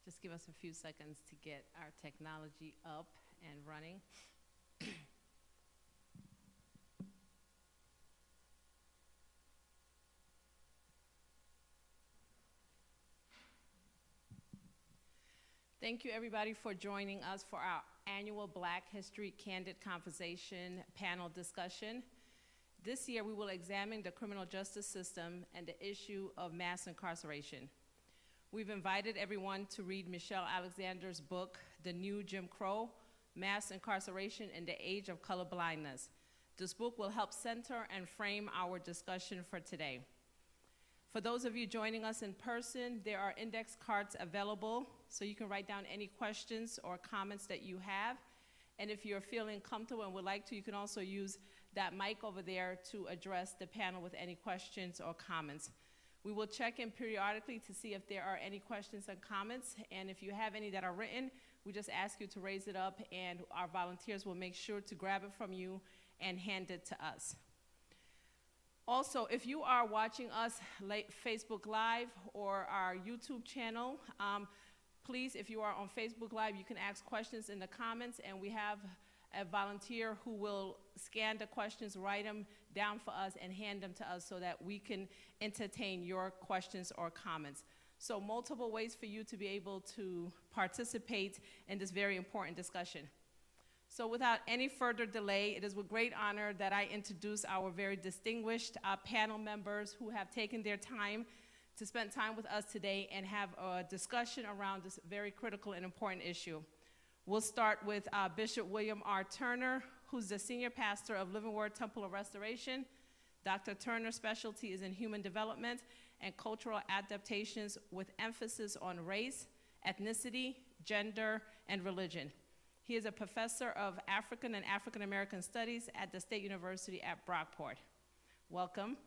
Just give us a few seconds to get our technology up and running. Thank you, everybody, for joining us for our annual Black History Candid Conversation panel discussion. This year, we will examine the criminal justice system and the issue of mass incarceration. We've invited everyone to read Michelle Alexander's book, The New Jim Crow, Mass Incarceration in the Age of Colorblindness. This book will help center and frame our discussion for today. For those of you joining us in person, there are index cards available, so you can write down any questions or comments that you have. And if you're feeling comfortable and would like to, you can also use that mic over there to address the panel with any questions or comments. We will check in periodically to see if there are any questions and comments, and if you have any that are written, we just ask you to raise it up, and our volunteers will make sure to grab it from you and hand it to us. Also, if you are watching us Facebook Live or our YouTube channel, please, if you are on Facebook Live, you can ask questions in the comments, and we have a volunteer who will scan the questions, write them down for us, and hand them to us so that we can entertain your questions or comments. So multiple ways for you to be able to participate in this very important discussion. So without any further delay, it is with great honor that I introduce our very distinguished panel members who have taken their time to spend time with us today and have a discussion around this very critical and important issue. We'll start with Bishop William R. Turner, who's the senior pastor of Living Word Temple of Restoration. Dr. Turner's specialty is in human development and cultural adaptations with emphasis on race, ethnicity, gender, and religion. He is a professor of African and African American studies at the State University at Brockport. Welcome.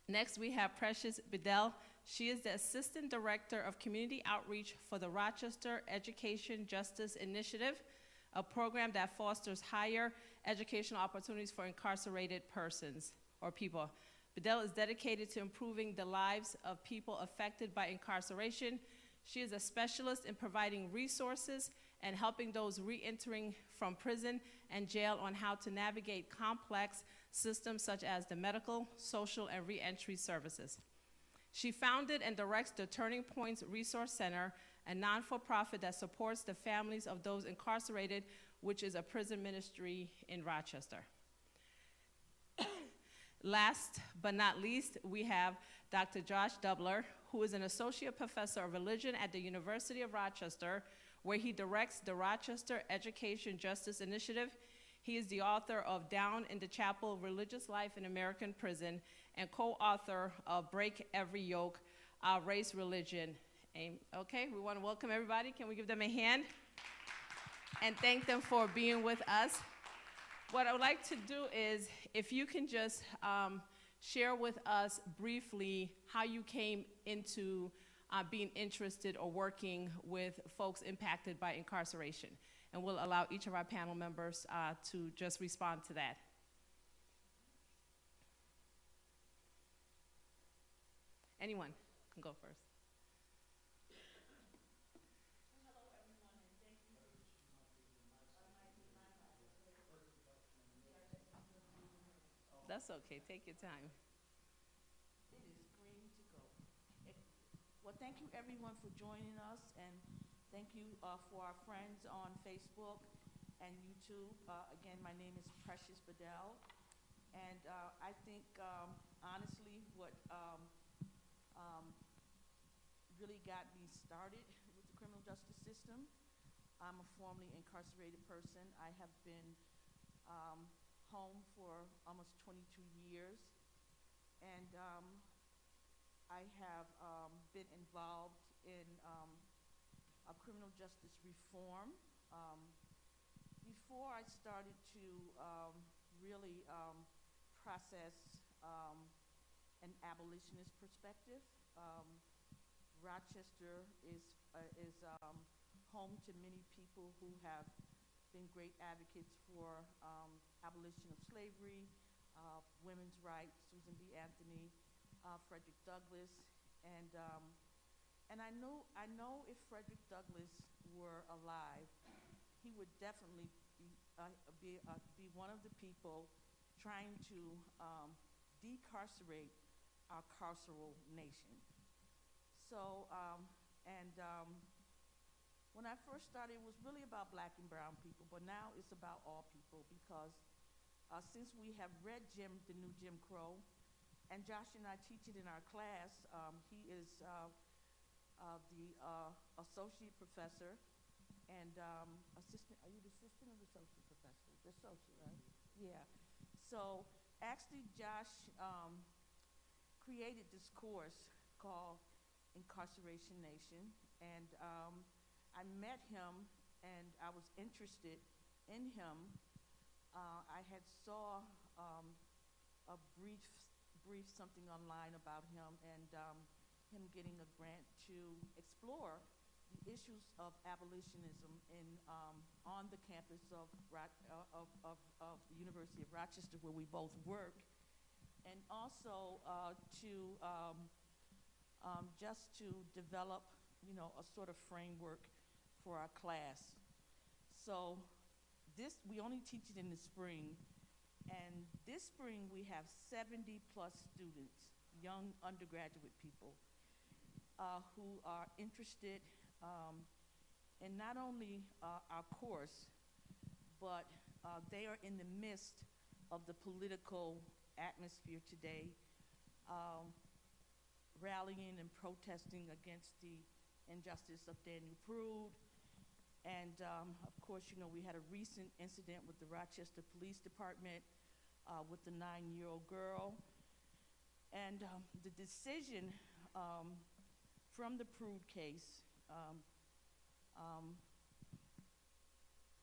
Next, we have Precious Bedell. She is the Assistant Director of Community Outreach for the Rochester Education Justice Initiative, a program that fosters higher educational opportunities for incarcerated persons or people. Bedell is dedicated to improving the lives of people affected by incarceration. She is a specialist in providing resources and helping those re-entering from prison and jail on how to navigate complex systems such as the medical, social, and re-entry services. She founded and directs the Turning Points Resource Center, a non-for-profit that supports the families of those incarcerated, which is a prison ministry in Rochester. Last but not least, we have Dr. Josh Dubler, who is an associate professor of religion at the University of Rochester, where he directs the Rochester Education Justice Initiative. He is the author of Down in the Chapel, Religious Life in American Prison, and co-author of Break Every Yoke, Race, Religion. Okay, we want to welcome everybody. Can we give them a hand? And thank them for being with us. What I would like to do is, if you can just share with us briefly how you came into being interested or working with folks impacted by incarceration. And we'll allow each of our panel members to just respond to that. Anyone can go first. Hello, everyone, and thank you. That's okay. Take your time. It is green to go. Well, thank you, everyone, for joining us, and thank you for our friends on Facebook and YouTube. Again, my name is Precious Bedell, and I think, honestly, what really got me started with the criminal justice system, I'm a formerly incarcerated person. I have been home for almost 22 years, and I have been involved in criminal justice reform. Before I started to really process an abolitionist perspective, Rochester is home to many people who have been great advocates for abolition of slavery, women's rights, Susan B. Anthony, Frederick Douglass, and And I know if Frederick Douglass were alive, he would definitely be one of the people trying to decarcerate our carceral nation. So, when I first started, it was really about black and brown people, but now it's about all people because since we have read the new Jim Crow, and Josh and I teach it in our class, he is the associate professor and assistant. Are you the assistant or the associate professor? The associate, right? Yeah. So actually, Josh created this course called Incarceration Nation, and I met him, and I was interested in him. I had saw a brief something online about him, and him getting a grant to explore the issues of abolitionism on the campus of the University of Rochester, where we both work, and also just to develop, a sort of framework for our class. So we only teach it in the spring, and this spring we have 70 plus students, young undergraduate people, who are interested in not only our course, but they are in the midst of the political atmosphere today, rallying and protesting against the injustice of Daniel Prude. And of course, we had a recent incident with the Rochester Police Department with the 9-year-old girl. And the decision from the Prude case,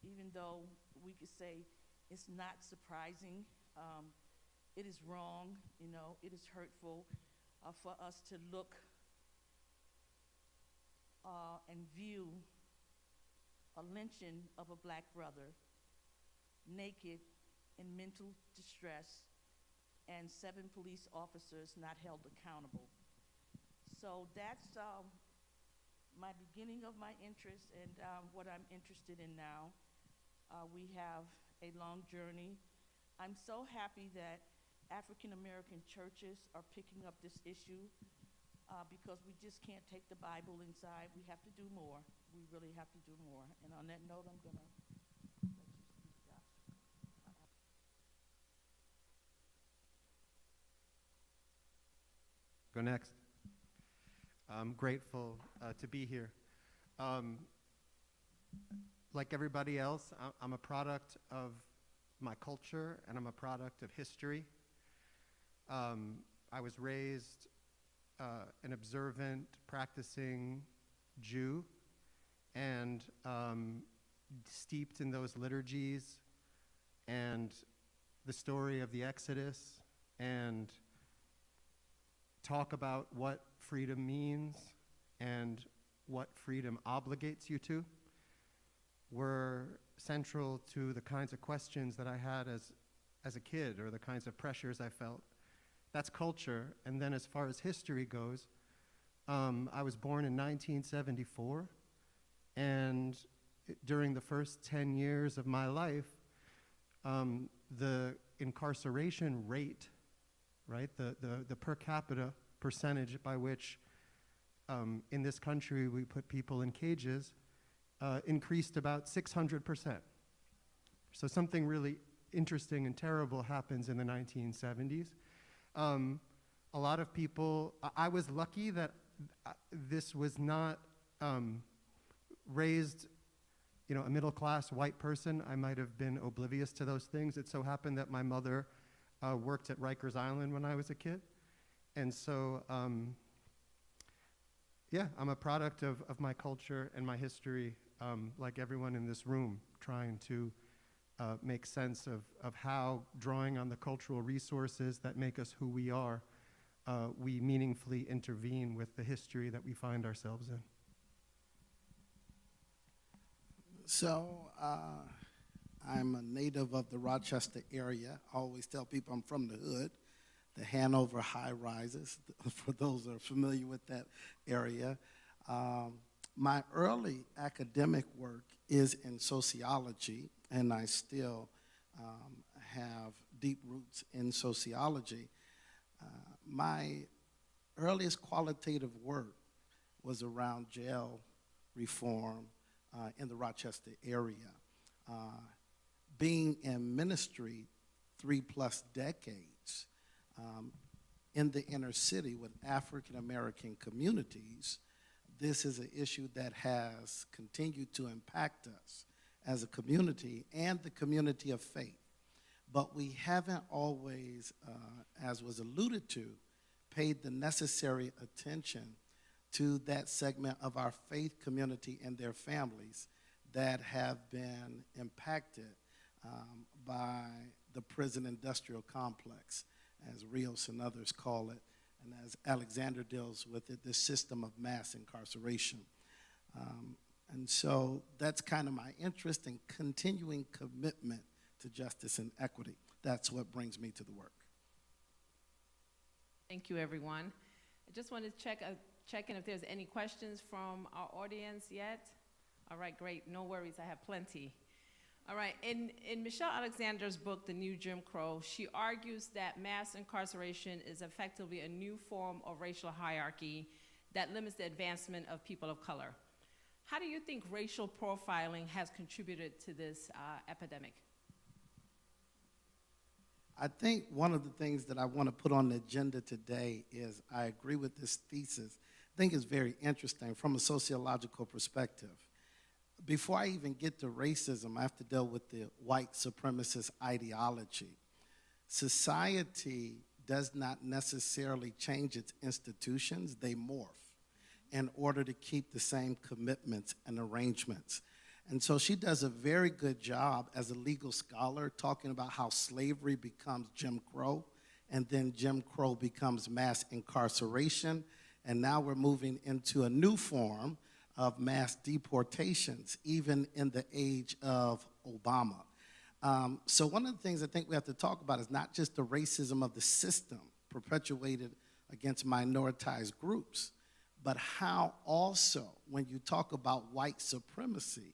even though we could say it's not surprising, it is wrong, it is hurtful for us to look and view a lynching of a black brother, naked, in mental distress, and 7 police officers not held accountable. So that's my beginning of my interest and what I'm interested in now. We have a long journey. I'm so happy that African American churches are picking up this issue because we just can't take the Bible inside. We have to do more. We really have to do more. And on that note, I'm going to let you speak, Josh. Go next. I'm grateful to be here. Like everybody else, I'm a product of my culture, and I'm a product of history. I was raised an observant, practicing Jew, and steeped in those liturgies and the story of the Exodus, and talk about what freedom means and what freedom obligates you to were central to the kinds of questions that I had as a kid, or the kinds of pressures I felt. That's culture. And then as far as history goes, I was born in 1974, and during the first 10 years of my life, the incarceration rate, right, the per capita percentage by which in this country we put people in cages increased about 600%. So something really interesting and terrible happens in the 1970s. A lot of people, I was lucky that this was not raised, a middle-class white person. I might have been oblivious to those things. It so happened that my mother worked at Rikers Island when I was a kid. And so, yeah, I'm a product of my culture and my history, like everyone in this room, trying to make sense of how, drawing on the cultural resources that make us who we are, we meaningfully intervene with the history that we find ourselves in. So I'm a native of the Rochester area. I always tell people I'm from the hood, the Hanover high rises, for those who are familiar with that area. My early academic work is in sociology, and I still have deep roots in sociology. My earliest qualitative work was around jail reform in the Rochester area. Being in ministry 3+ decades in the inner city with African American communities, this is an issue that has continued to impact us as a community and the community of faith. But we haven't always, as was alluded to, paid the necessary attention to that segment of our faith community and their families that have been impacted by the prison industrial complex, as Rios and others call it, and as Alexander deals with it, this system of mass incarceration. And so that's kind of my interest in continuing commitment to justice and equity. That's what brings me to the work. Thank you, everyone. I just wanted to check in if there's any questions from our audience yet. All right, great, no worries, I have plenty. All right, in Michelle Alexander's book, The New Jim Crow, she argues that mass incarceration is effectively a new form of racial hierarchy that limits the advancement of people of color. How do you think racial profiling has contributed to this epidemic? I think one of the things that I want to put on the agenda today is I agree with this thesis. I think it's very interesting from a sociological perspective. Before I even get to racism, I have to deal with the white supremacist ideology. Society does not necessarily change its institutions, they morph in order to keep the same commitments and arrangements. And so she does a very good job as a legal scholar talking about how slavery becomes Jim Crow, and then Jim Crow becomes mass incarceration, and now we're moving into a new form of mass deportations, even in the age of Obama. So one of the things I think we have to talk about is not just the racism of the system perpetuated against minoritized groups, but how also, when you talk about white supremacy,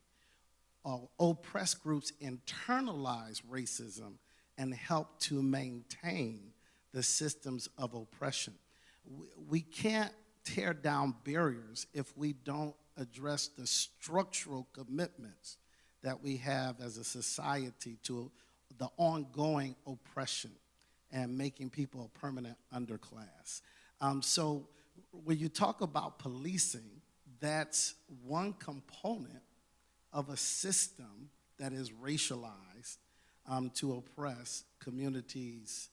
oppressed groups internalize racism and help to maintain the systems of oppression. We can't tear down barriers if we don't address the structural commitments that we have as a society to the ongoing oppression and making people a permanent underclass. So when you talk about policing, that's one component of a system that is racialized to oppress communities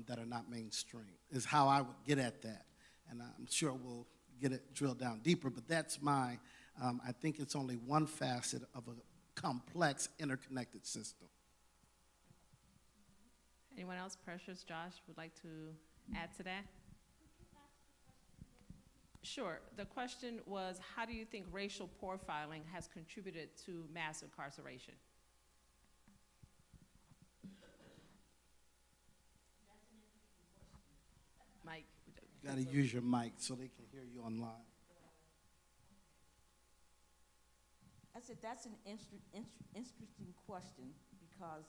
that are not mainstream, is how I would get at that. And I'm sure we'll get it drilled down deeper, but that's my, I think it's only one facet of a complex, interconnected system. Anyone else, Precious, Josh, would like to add to that? Sure. The question was, how do you think racial profiling has contributed to mass incarceration? Mike. You got to use your mic so they can hear you online. I said that's an interesting question because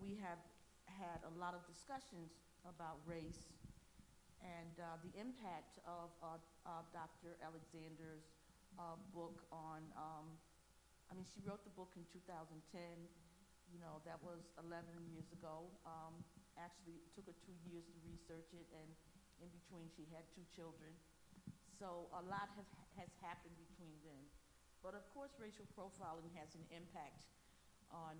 we have had a lot of discussions about race and the impact of Dr. Alexander's book on, she wrote the book in 2010, that was 11 years ago. Actually, it took her 2 years to research it, and in between she had 2 children. So a lot has happened between then. But of course, racial profiling has an impact on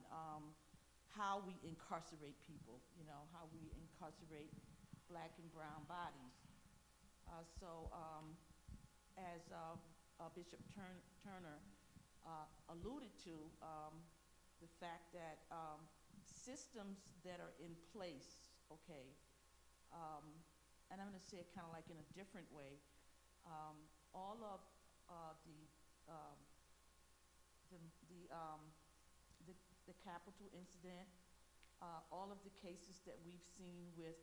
how we incarcerate people, how we incarcerate Black and brown bodies. As Bishop Turner alluded to, the fact that systems that are in place, and I'm going to say it kind of like in a different way, all of the Capitol incident, all of the cases that we've seen with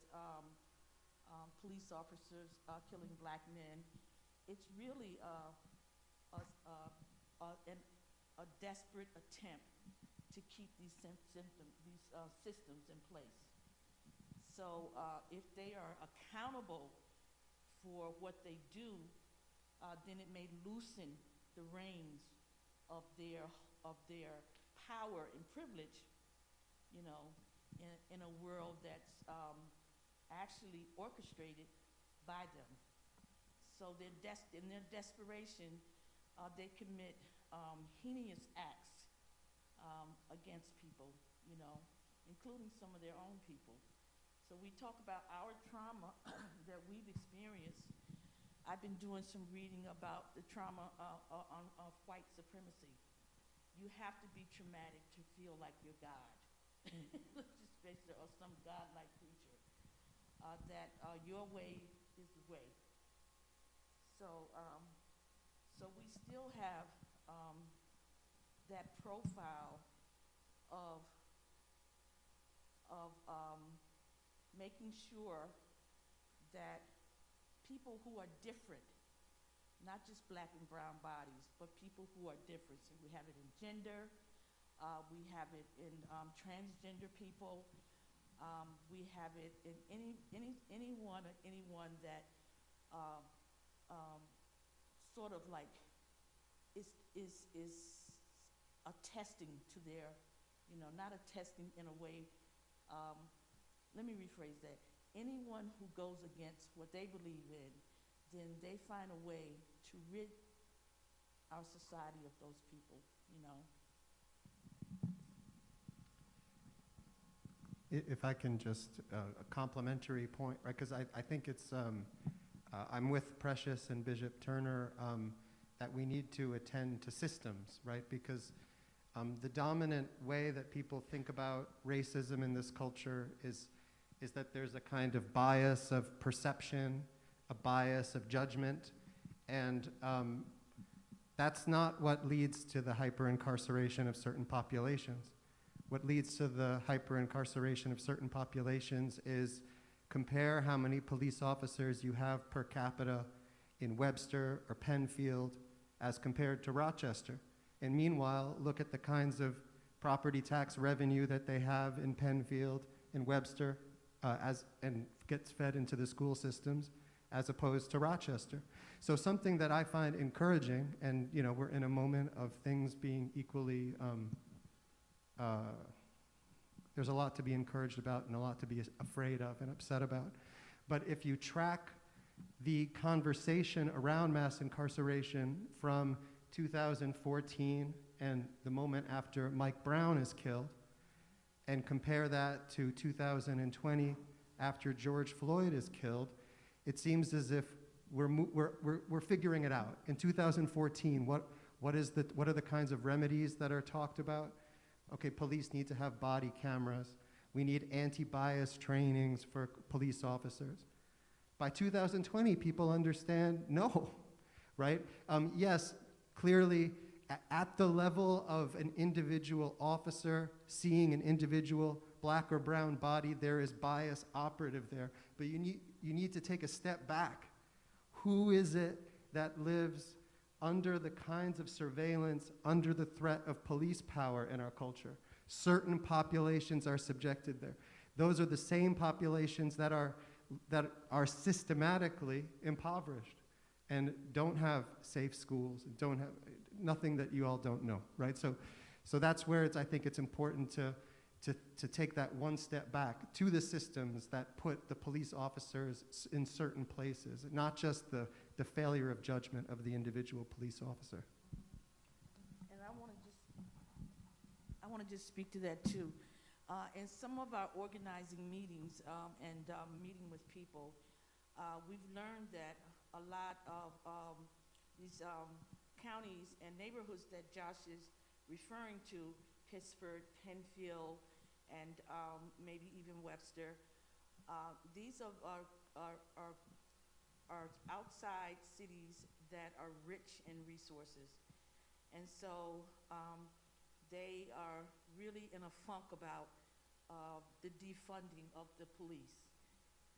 police officers killing Black men, it's really a desperate attempt to keep these systems in place. So if they are accountable for what they do, then it may loosen the reins of their power and privilege, you know, in a world that's actually orchestrated by them. So in their desperation, they commit heinous acts against people, you know, including some of their own people. So we talk about our trauma that we've experienced. I've been doing some reading about the trauma of white supremacy. You have to be traumatic to feel like you're God. Just basically, or some God-like creature. That your way is the way. So we still have that profile of making sure that people who are different, not just black and brown bodies, but people who are different. So we have it in gender, we have it in transgender people, we have it in anyone that sort of like is attesting to their, you know, not attesting in a way, let me rephrase that. Anyone who goes against what they believe in, then they find a way to rid our society of those people, you know. If I can just, a complimentary point, right, because I think it's, I'm with Precious and Bishop Turner, that we need to attend to systems, right, because the dominant way that people think about racism in this culture is that there's a kind of bias of perception, a bias of judgment, and that's not what leads to the hyper-incarceration of certain populations. What leads to the hyper-incarceration of certain populations is compare how many police officers you have per capita in Webster or Penfield as compared to Rochester. And meanwhile, look at the kinds of property tax revenue that they have in Penfield and Webster and gets fed into the school systems as opposed to Rochester. So something that I find encouraging, and you know, we're in a moment of things being equally, there's a lot to be encouraged about and a lot to be afraid of and upset about. But if you track the conversation around mass incarceration from 2014 and the moment after Mike Brown is killed, and compare that to 2020 after George Floyd is killed, it seems as if we're figuring it out. In 2014, what are the kinds of remedies that are talked about? Okay, police need to have body cameras. We need anti-bias trainings for police officers. By 2020, people understand no, right? Yes, clearly, at the level of an individual officer seeing an individual black or brown body, there is bias operative there. But you need to take a step back. Who is it that lives under the kinds of surveillance, under the threat of police power in our culture? Certain populations are subjected there. Those are the same populations that are systematically impoverished and don't have safe schools, don't have nothing that you all don't know, right? So that's where I think it's important to take that one step back to the systems that put the police officers in certain places, not just the failure of judgment of the individual police officer. And I want to just speak to that too. In some of our organizing meetings and meeting with people, we've learned that a lot of these counties and neighborhoods that Josh is referring to, Pittsburgh, Penfield, and maybe even Webster, these are outside cities that are rich in resources. And so they are really in a funk about the defunding of the police.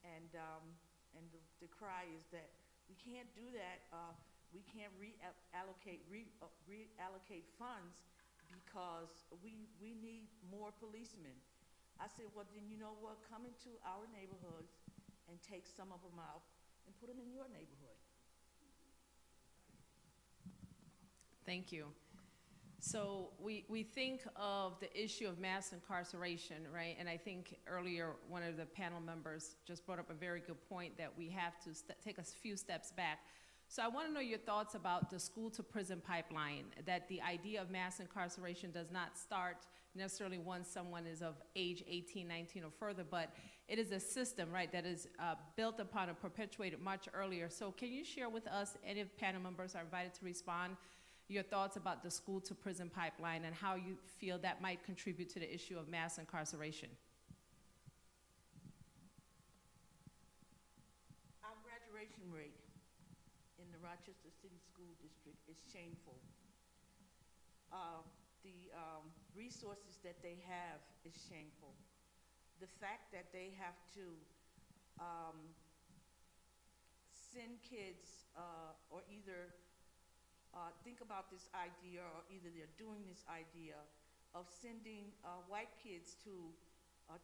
And the cry is that We can't do that. We can't reallocate funds because we need more policemen. I said, well, then you know what? Come into our neighborhoods and take some of them out and put them in your neighborhood. Thank you. So we think of the issue of mass incarceration, right? And I think earlier one of the panel members just brought up a very good point that we have to take a few steps back. So I want to know your thoughts about the school to prison pipeline, that the idea of mass incarceration does not start necessarily once someone is of age 18, 19 or further, but it is a system, right, that is built upon and perpetuated much earlier. So can you share with us, any of the panel members are invited to respond, your thoughts about the school to prison pipeline and how you feel that might contribute to the issue of mass incarceration? Our graduation rate in the Rochester City School District is shameful. The resources that they have is shameful. The fact that they have to send kids or either think about this idea, or either they're doing this idea of sending white kids to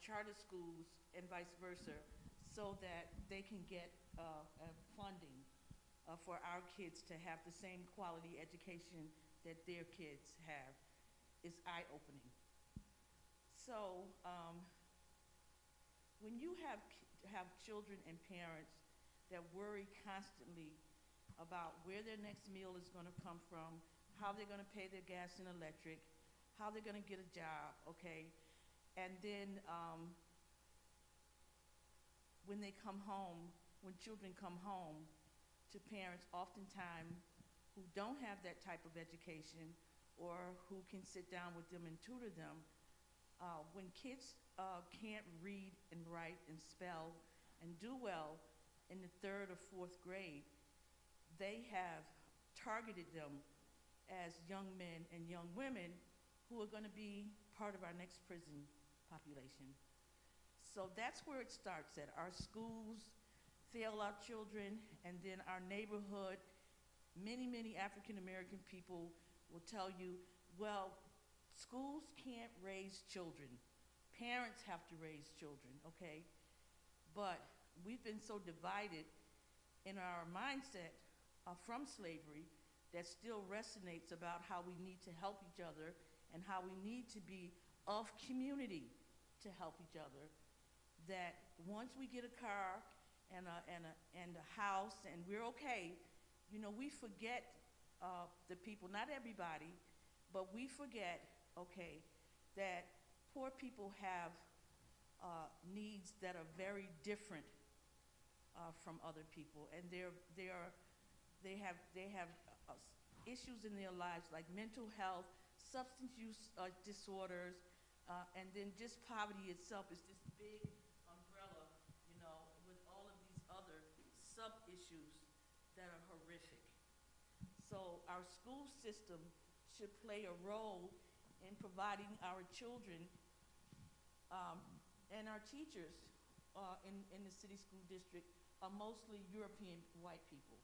charter schools and vice versa, so that they can get funding for our kids to have the same quality education that their kids have, is eye-opening. So when you have children and parents that worry constantly about where their next meal is going to come from, how they're going to pay their gas and electric, how they're going to get a job, okay? And then when they come home, when children come home to parents oftentimes who don't have that type of education or who can sit down with them and tutor them, when kids can't read and write and spell and do well in the 3rd or 4th grade, they have targeted them as young men and young women who are going to be part of our next prison population. So that's where it starts at. Our schools fail our children, and then our neighborhood, many African American people will tell you, well, schools can't raise children. Parents have to raise children, okay? But we've been so divided in our mindset from slavery that still resonates about how we need to help each other and how we need to be of community to help each other, that once we get a car and a house and we're okay, you know, we forget the people, not everybody, but we forget, okay, that poor people have needs that are very different from other people, and they have issues in their lives like mental health, substance use disorders, and then just poverty itself is this big umbrella, you know, with all of these other sub-issues that are horrific. So our school system should play a role in providing our children and our teachers in the city school district are mostly European white people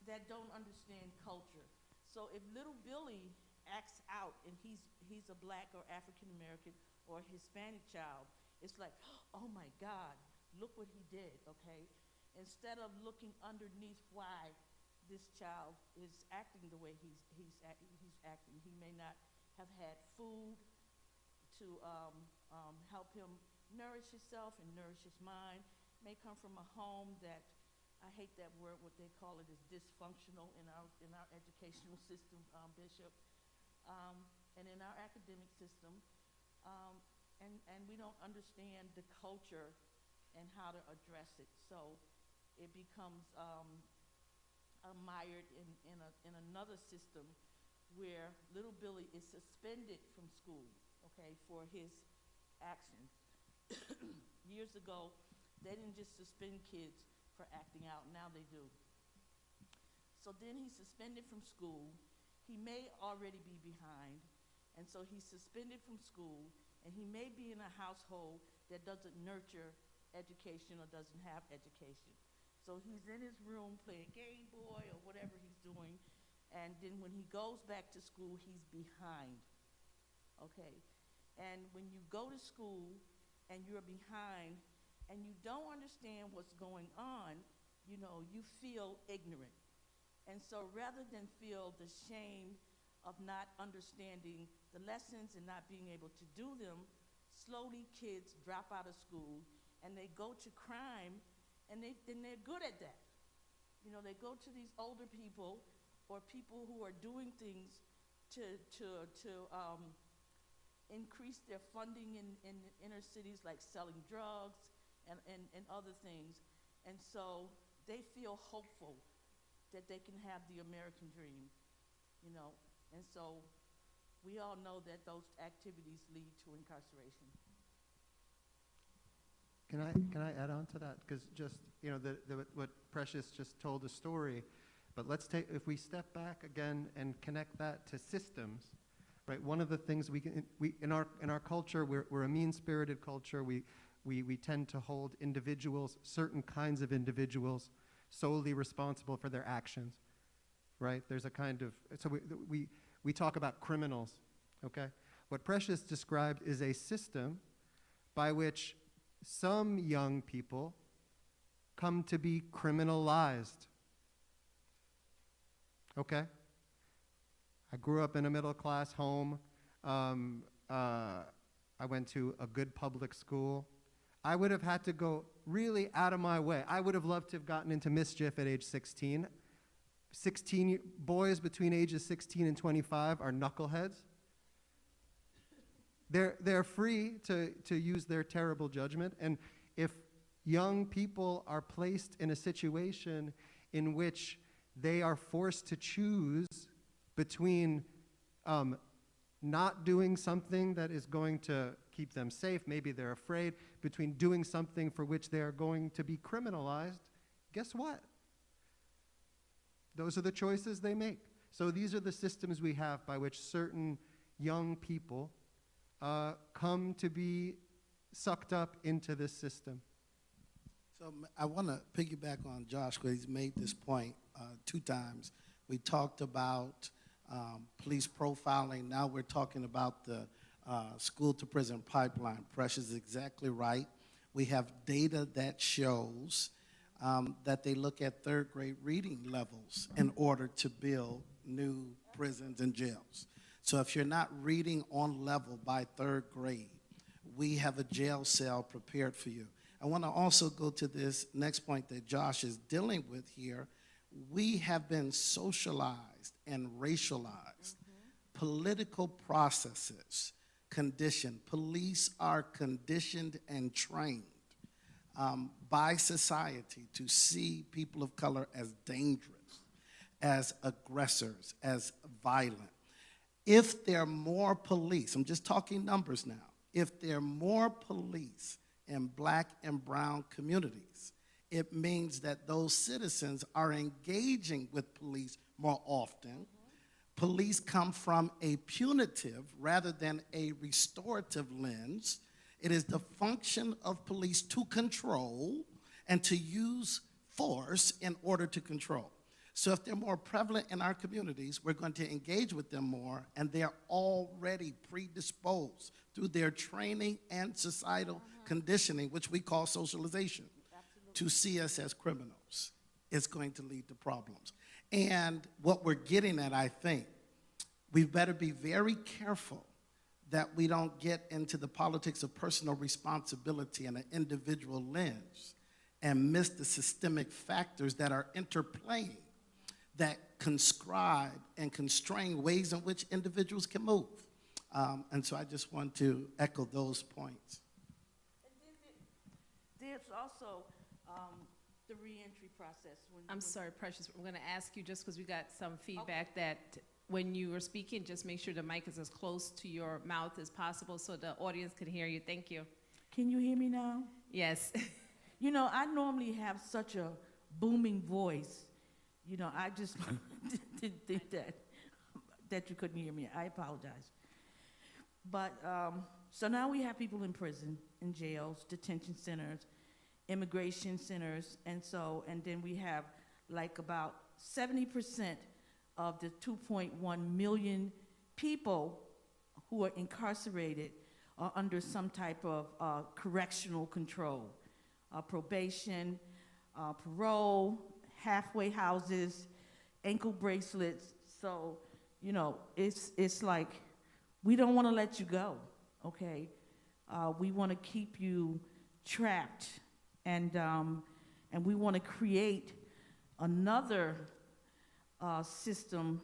that don't understand culture. So if little Billy acts out and he's a black or African American or Hispanic child, it's like, oh my God, look what he did, okay? Instead of looking underneath why this child is acting the way he's acting. He may not have had food to help him nourish himself and nourish his mind, may come from a home that, I hate that word, what they call it is dysfunctional in our educational system, Bishop, and in our academic system, and we don't understand the culture and how to address it. So it becomes mired in another system where little Billy is suspended from school, okay, for his actions. Years ago, they didn't just suspend kids for acting out, now they do. So then he's suspended from school. He may already be behind, and so he's suspended from school, and he may be in a household that doesn't nurture education or doesn't have education. So he's in his room playing Game Boy or whatever he's doing, and then when he goes back to school, he's behind, okay? And when you go to school and you're behind and you don't understand what's going on, you know, you feel ignorant. And so rather than feel the shame of not understanding the lessons and not being able to do them, slowly kids drop out of school and they go to crime, and then they're good at that. You know, they go to these older people or people who are doing things to increase their funding in inner cities, like selling drugs and other things. And so they feel hopeful that they can have the American dream, you know. And so we all know that those activities lead to incarceration. Can I add on to that? Because just, you know, what Precious just told a story, but let's take, if we step back again and connect that to systems, right? One of the things in our culture, we're a mean-spirited culture. We tend to hold individuals, certain kinds of individuals, solely responsible for their actions, right? There's a kind of, so we talk about criminals, okay? What Precious described is a system by which some young people come to be criminalized, okay? I grew up in a middle-class home. I went to a good public school. I would have had to go really out of my way. I would have loved to have gotten into mischief at age 16. 16 boys between ages 16 and 25 are knuckleheads. They're free to use their terrible judgment. And if young people are placed in a situation in which they are forced to choose between not doing something that is going to keep them safe, maybe they're afraid, between doing something for which they are going to be criminalized, guess what? Those are the choices they make. So these are the systems we have by which certain young people come to be sucked up into this system. So I want to piggyback on Josh, because he's made this point 2 times. We talked about police profiling. Now we're talking about the school-to-prison pipeline. Precious is exactly right. We have data that shows that they look at third-grade reading levels in order to build new prisons and jails. So if you're not reading on level by 3rd grade, we have a jail cell prepared for you. I want to also go to this next point that Josh is dealing with here. We have been socialized and racialized. Political processes conditioned. Police are conditioned and trained by society to see people of color as dangerous, as aggressors, as violent. If there are more police, I'm just talking numbers now, if there are more police in black and brown communities, it means that those citizens are engaging with police more often. Police come from a punitive rather than a restorative lens. It is the function of police to control and to use force in order to control. So if they're more prevalent in our communities, we're going to engage with them more, and they're already predisposed through their training and societal conditioning, which we call socialization, to see us as criminals. It's going to lead to problems. And what we're getting at, I think, we better be very careful that we don't get into the politics of personal responsibility and an individual lens and miss the systemic factors that are interplaying that conscribe and constrain ways in which individuals can move. And so I just want to echo those points. There's also the reentry process. I'm sorry, Precious, I'm going to ask you, just because we got some feedback, that when you were speaking, just make sure the mic is as close to your mouth as possible so the audience can hear you. Thank you. Can you hear me now? Yes. You know, I normally have such a booming voice. You know, I just didn't think that you couldn't hear me. I apologize. But so now we have people in prison, in jails, detention centers, immigration centers, and then we have like about 70% of the 2.1 million people who are incarcerated are under some type of correctional control, probation, parole, halfway houses, ankle bracelets. So, you know, it's like, we don't want to let you go, okay? We want to keep you trapped, and we want to create another system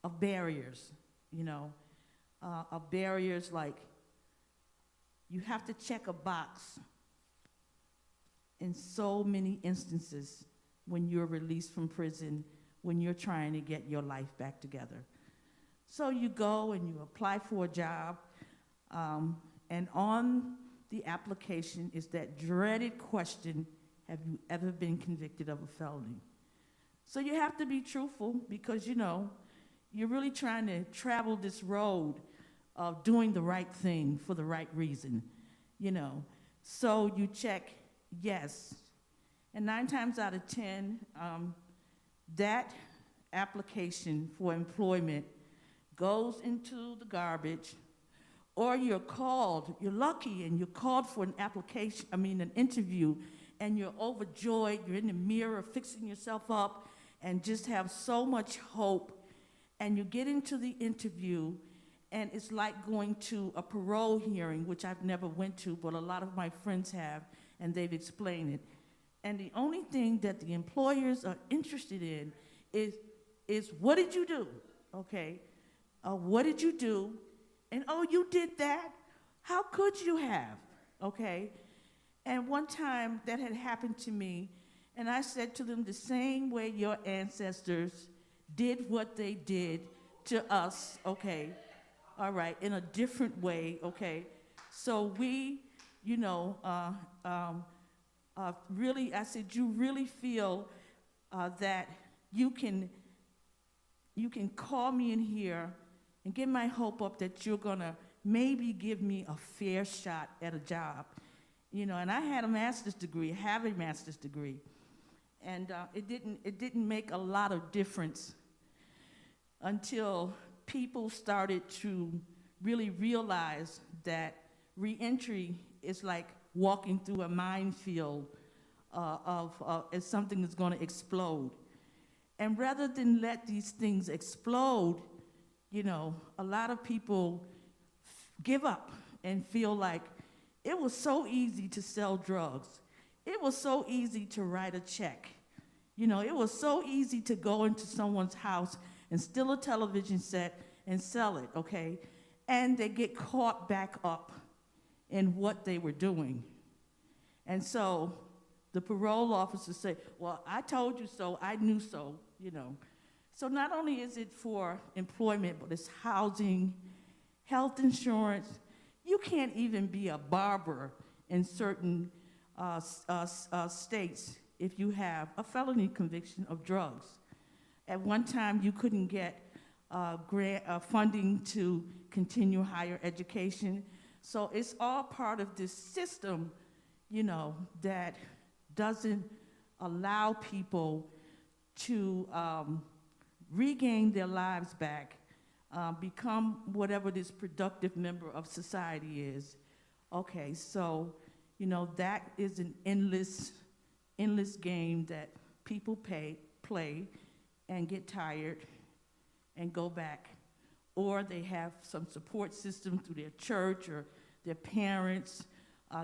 of barriers, you know, of barriers like you have to check a box in so many instances when you're released from prison, when you're trying to get your life back together. So you go and you apply for a job, and on the application is that dreaded question, have you ever been convicted of a felony? So you have to be truthful because, you know, you're really trying to travel this road of doing the right thing for the right reason, you know. So you check yes. And 9 times out of 10, that application for employment goes into the garbage, or you're lucky and you're called for an interview, and you're overjoyed, you're in the mirror fixing yourself up and just have so much hope, and you get into the interview, and it's like going to a parole hearing, which I've never went to, but a lot of my friends have, and they've explained it. And the only thing that the employers are interested in is what did you do, okay? What did you do? And oh, you did that? How could you have, okay? And one time that had happened to me, and I said to them, the same way your ancestors did what they did to us, okay? All right, in a different way, okay? So we, you know, really, I said, you really feel that you can call me in here and get my hope up that you're gonna maybe give me a fair shot at a job. You know, and I had a master's degree, have a master's degree. And it didn't make a lot of difference until people started to really realize that reentry is like walking through a minefield as something that's going to explode. And rather than let these things explode, you know, a lot of people give up and feel like it was so easy to sell drugs. It was so easy to write a check. You know, it was so easy to go into someone's house and steal a television set and sell it, okay? And they get caught back up in what they were doing. And so the parole officers say, well, I told you so, I knew so, you know. So not only is it for employment, but it's housing, health insurance. You can't even be a barber in certain states if you have a felony conviction of drugs. At one time, you couldn't get funding to continue higher education. So it's all part of this system, you know, that doesn't allow people to regain their lives back, become whatever this productive member of society is. Okay, so, you know, that is an endless game that people play and get tired and go back. Or they have some support system through their church or their parents,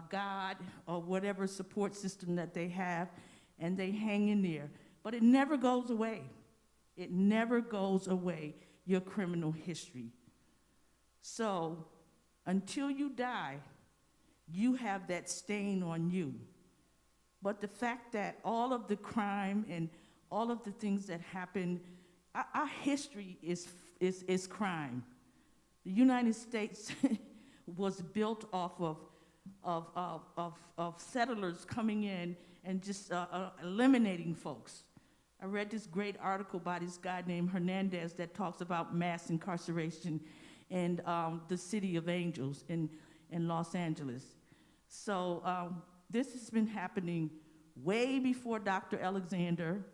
God, or whatever support system that they have, and they hang in there. But it never goes away. It never goes away, your criminal history. So until you die, you have that stain on you. But the fact that all of the crime and all of the things that happen, our history is crime. The United States was built off of settlers coming in and just eliminating folks. I read this great article by this guy named Hernandez that talks about mass incarceration in the city of Angels in Los Angeles. So this has been happening way before Dr. Alexander.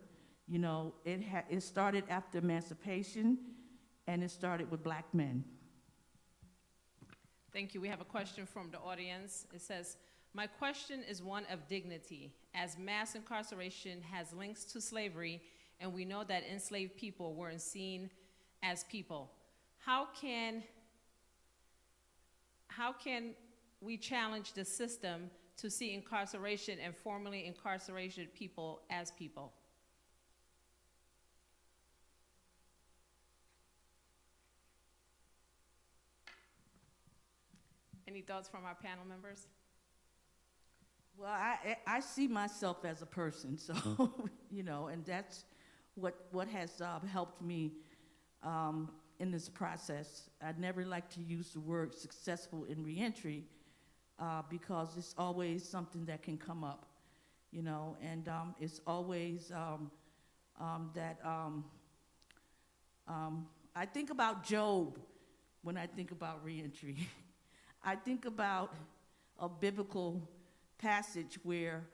You know, it started after emancipation, and it started with black men. Thank you. We have a question from the audience. It says, my question is one of dignity. As mass incarceration has links to slavery, and we know that enslaved people weren't seen as people, how can we challenge the system to see incarceration and formerly incarcerated people as people? Any thoughts from our panel members? Well, I see myself as a person, so, you know, and that's what has helped me in this process. I'd never like to use the word successful in reentry because it's always something that can come up, you know, and it's always that I think about Job when I think about reentry. I think about a biblical passage where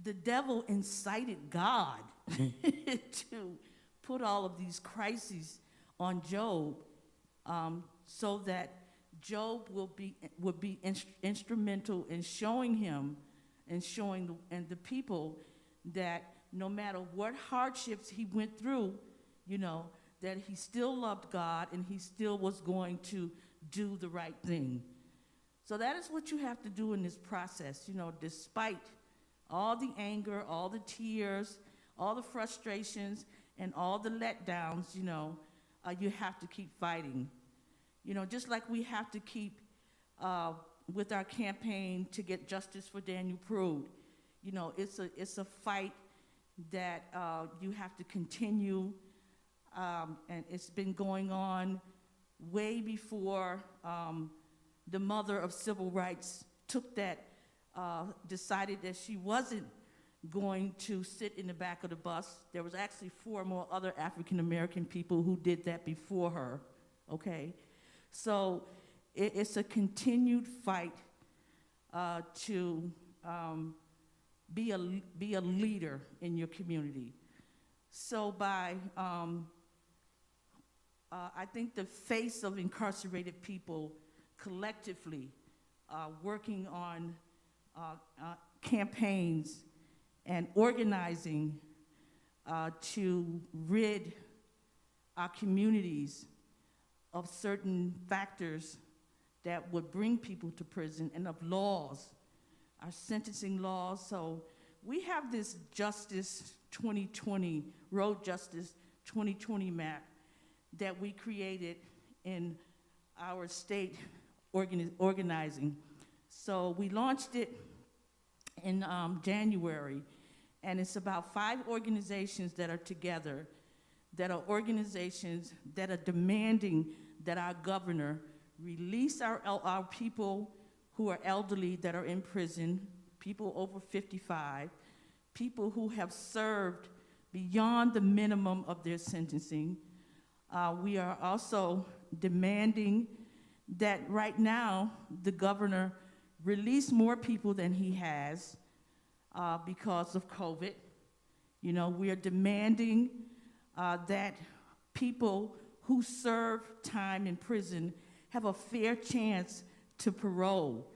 the devil incited God to put all of these crises on Job so that Job would be instrumental in showing him and showing the people that no matter what hardships he went through, you know, that he still loved God and he still was going to do the right thing. So that is what you have to do in this process, you know, despite all the anger, all the tears, all the frustrations, and all the letdowns, you know, you have to keep fighting. You know, just like we have to keep with our campaign to get justice for Daniel Prude. You know, it's a fight that you have to continue, and it's been going on way before the mother of civil rights took that, decided that she wasn't going to sit in the back of the bus. There was actually 4 more other African American people who did that before her, okay? So it's a continued fight to be a leader in your community. So by, I think the face of incarcerated people collectively working on campaigns and organizing to rid our communities of certain factors that would bring people to prison, and of laws, our sentencing laws. So we have this Justice 2020, Road Justice 2020 map that we created in our state organizing. So we launched it in January, and it's about 5 organizations that are together, that are organizations that are demanding that our governor release our people who are elderly that are in prison, people over 55, people who have served beyond the minimum of their sentencing. We are also demanding that right now the governor release more people than he has because of COVID. You know, we are demanding that people who serve time in prison have a fair chance to parole,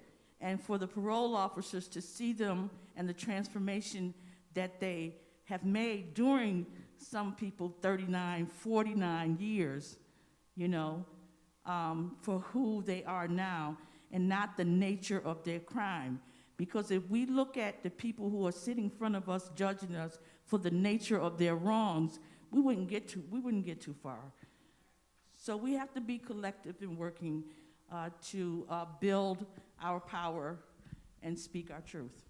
and for the parole officers to see them and the transformation that they have made during some people 39, 49 years, you know, for who they are now and not the nature of their crime. Because if we look at the people who are sitting in front of us judging us for the nature of their wrongs, we wouldn't get too far. So we have to be collective in working to build our power and speak our truth.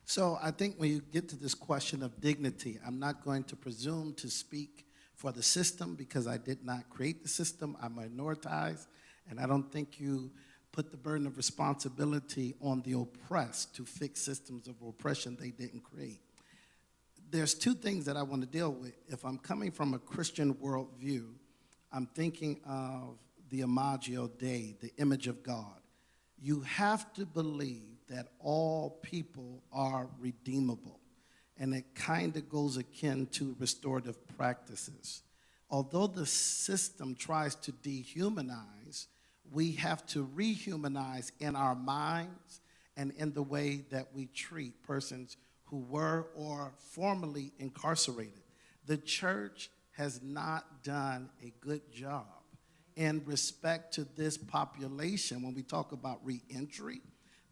So I think when you get to this question of dignity, I'm not going to presume to speak for the system because I did not create the system. I'm minoritized, and I don't think you put the burden of responsibility on the oppressed to fix systems of oppression they didn't create. There's 2 things that I want to deal with. If I'm coming from a Christian worldview, I'm thinking of the Imago Dei, the image of God. You have to believe that all people are redeemable. And it kind of goes akin to restorative practices. Although the system tries to dehumanize, we have to rehumanize in our minds and in the way that we treat persons who were or formerly incarcerated. The church has not done a good job in respect to this population when we talk about reentry,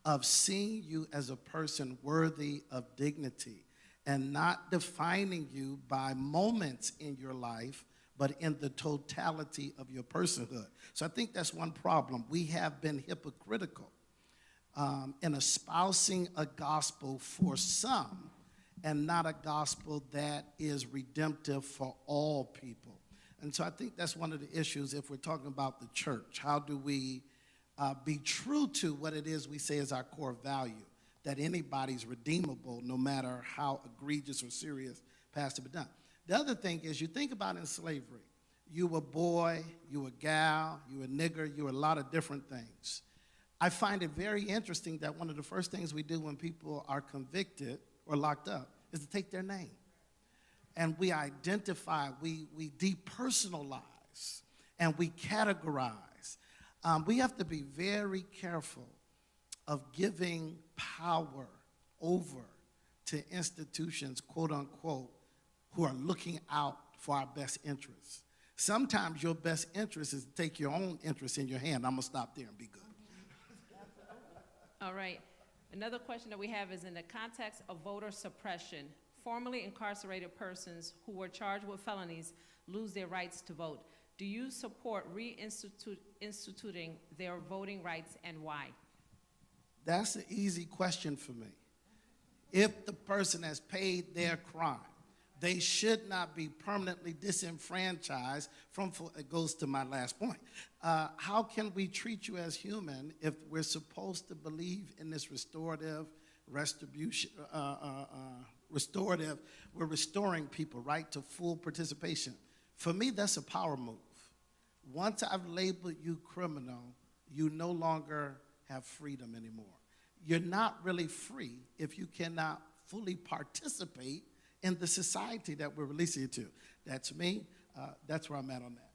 of seeing you as a person worthy of dignity and not defining you by moments in your life, but in the totality of your personhood. So I think that's one problem. We have been hypocritical in espousing a gospel for some and not a gospel that is redemptive for all people. And so I think that's one of the issues if we're talking about the church. How do we be true to what it is we say is our core value, that anybody's redeemable no matter how egregious or serious past to be done. The other thing is you think about in slavery, you were a boy, you were a gal, you were a nigger, you were a lot of different things. I find it very interesting that one of the first things we do when people are convicted or locked up is to take their name. And we identify, we depersonalize, and we categorize. We have to be very careful of giving power over to institutions, quote unquote, who are looking out for our best interests. Sometimes your best interest is to take your own interest in your hand. I'm gonna stop there and be good. All right. Another question that we have is in the context of voter suppression, formerly incarcerated persons who were charged with felonies lose their rights to vote. Do you support reinstituting their voting rights and why? That's an easy question for me. If the person has paid their crime, they should not be permanently disenfranchised from, it goes to my last point. How can we treat you as human if we're supposed to believe in this restorative, we're restoring people, right, to full participation. For me, that's a power move. Once I've labeled you criminal, you no longer have freedom anymore. You're not really free if you cannot fully participate in the society that we're releasing you to. That's me. That's where I'm at on that.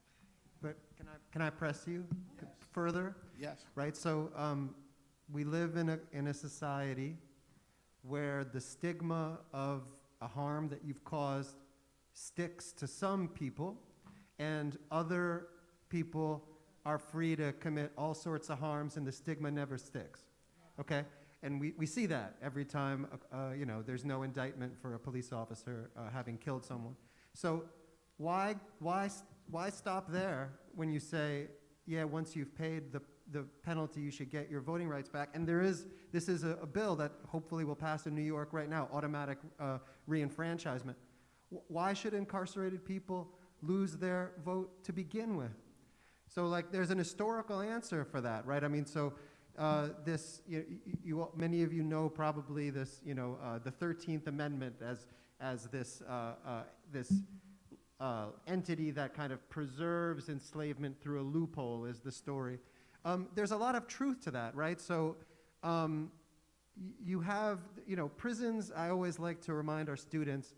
But can I press you further? Yes. Right. So we live in a society where the stigma of a harm that you've caused sticks to some people, and other people are free to commit all sorts of harms, and the stigma never sticks. Okay. And we see that every time, there's no indictment for a police officer having killed someone. So why stop there when you say, yeah, once you've paid the penalty, you should get your voting rights back? And this is a bill that hopefully will pass in New York right now, automatic reenfranchisement. Why should incarcerated people lose their vote to begin with? So there's an historical answer for that, right? I mean, so many of you know probably this, the 13th Amendment as this entity that kind of preserves enslavement through a loophole is the story. There's a lot of truth to that, right? So you have, prisons, I always like to remind our students,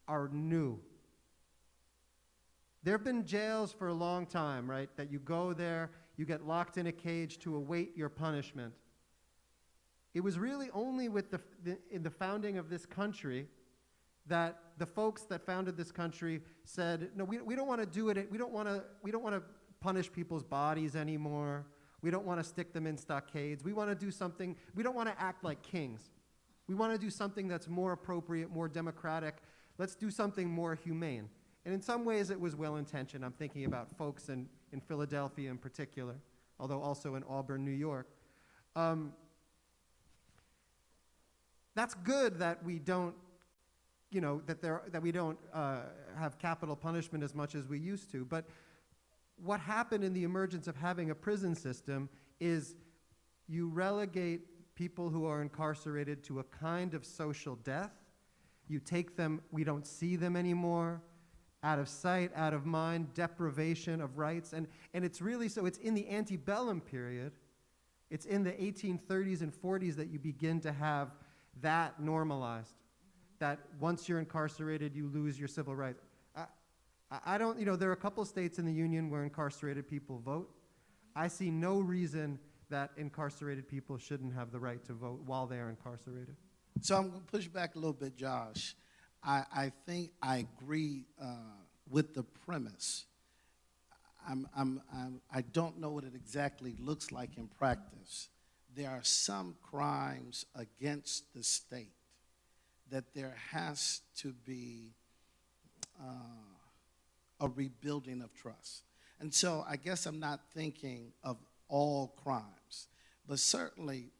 are new. There have been jails for a long time, right? That you go there, you get locked in a cage to await your punishment. It was really only with in the founding of this country that the folks that founded this country said, no, we don't want to do it. We don't want to punish people's bodies anymore. We don't want to stick them in stockades. We want to do something. We don't want to act like kings. We want to do something that's more appropriate, more democratic. Let's do something more humane. And in some ways, it was well-intentioned. I'm thinking about folks in Philadelphia in particular, although also in Auburn, New York. That's good that we don't, that we don't have capital punishment as much as we used to. But what happened in the emergence of having a prison system is you relegate people who are incarcerated to a kind of social death. You take them, we don't see them anymore. Out of sight, out of mind, deprivation of rights. And it's really, so it's in the antebellum period, It's in the 1830s and 40s that you begin to have that normalized, that once you're incarcerated, you lose your civil rights. I don't, there are a couple states in the Union where incarcerated people vote. I see no reason that incarcerated people shouldn't have the right to vote while they are incarcerated. So I'm going to push back a little bit, Josh. I think I agree with the premise. I don't know what it exactly looks like in practice. There are some crimes against the state that there has to be a rebuilding of trust. And so I guess I'm not thinking of all crimes, but certainly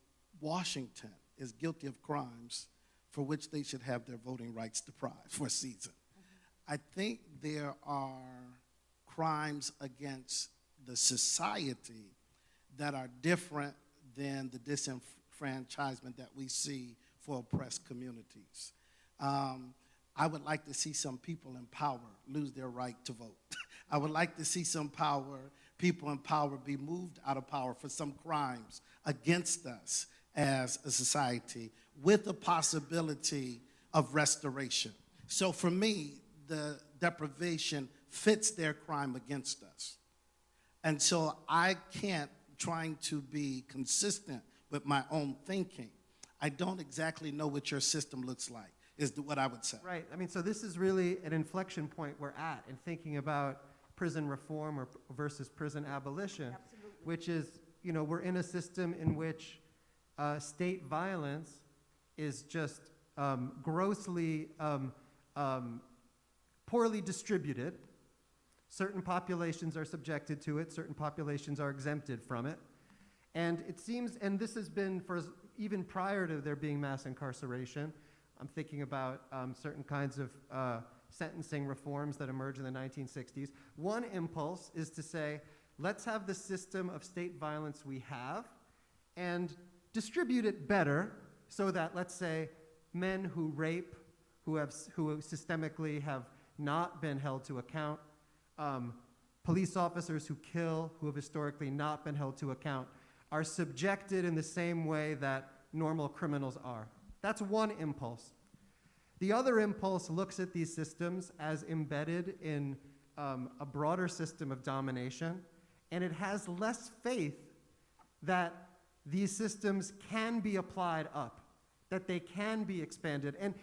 Washington is guilty of crimes for which they should have their voting rights deprived for a season. I think there are crimes against the society that are different than the disenfranchisement that we see for oppressed communities. I would like to see some people in power lose their right to vote. I would like to see some people in power be moved out of power for some crimes against us as a society with the possibility of restoration. So for me, the deprivation fits their crime against us. And so I can't, trying to be consistent with my own thinking, I don't exactly know what your system looks like, is what I would say. Right. I mean, so this is really an inflection point we're at in thinking about prison reform versus prison abolition, Absolutely. which is, we're in a system in which state violence is just grossly poorly distributed. Certain populations are subjected to it, certain populations are exempted from it. And it seems, and this has been even prior to there being mass incarceration. I'm thinking about certain kinds of sentencing reforms that emerged in the 1960s. One impulse is to say, let's have the system of state violence we have and distribute it better so that, let's say, men who rape, who systemically have not been held to account, police officers who kill, who have historically not been held to account, are subjected in the same way that normal criminals are. That's one impulse. The other impulse looks at these systems as embedded in a broader system of domination, and it has less faith that these systems can be applied up, that they can be expanded. And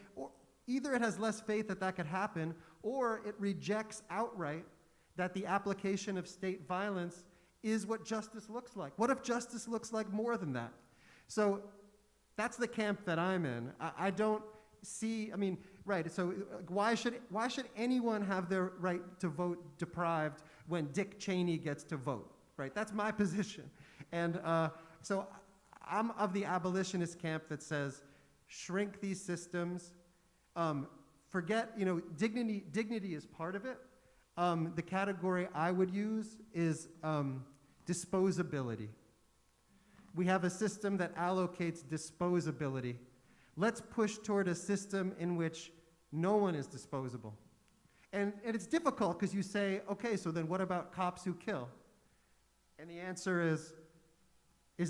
either it has less faith that that could happen, or it rejects outright that the application of state violence is what justice looks like. What if justice looks like more than that? So that's the camp that I'm in. I don't see, right, so why should anyone have their right to vote deprived when Dick Cheney gets to vote, right? That's my position. And so I'm of the abolitionist camp that says, shrink these systems, forget, dignity is part of it. The category I would use is disposability. We have a system that allocates disposability. Let's push toward a system in which no one is disposable. And it's difficult because you say, okay, so then what about cops who kill? And the answer is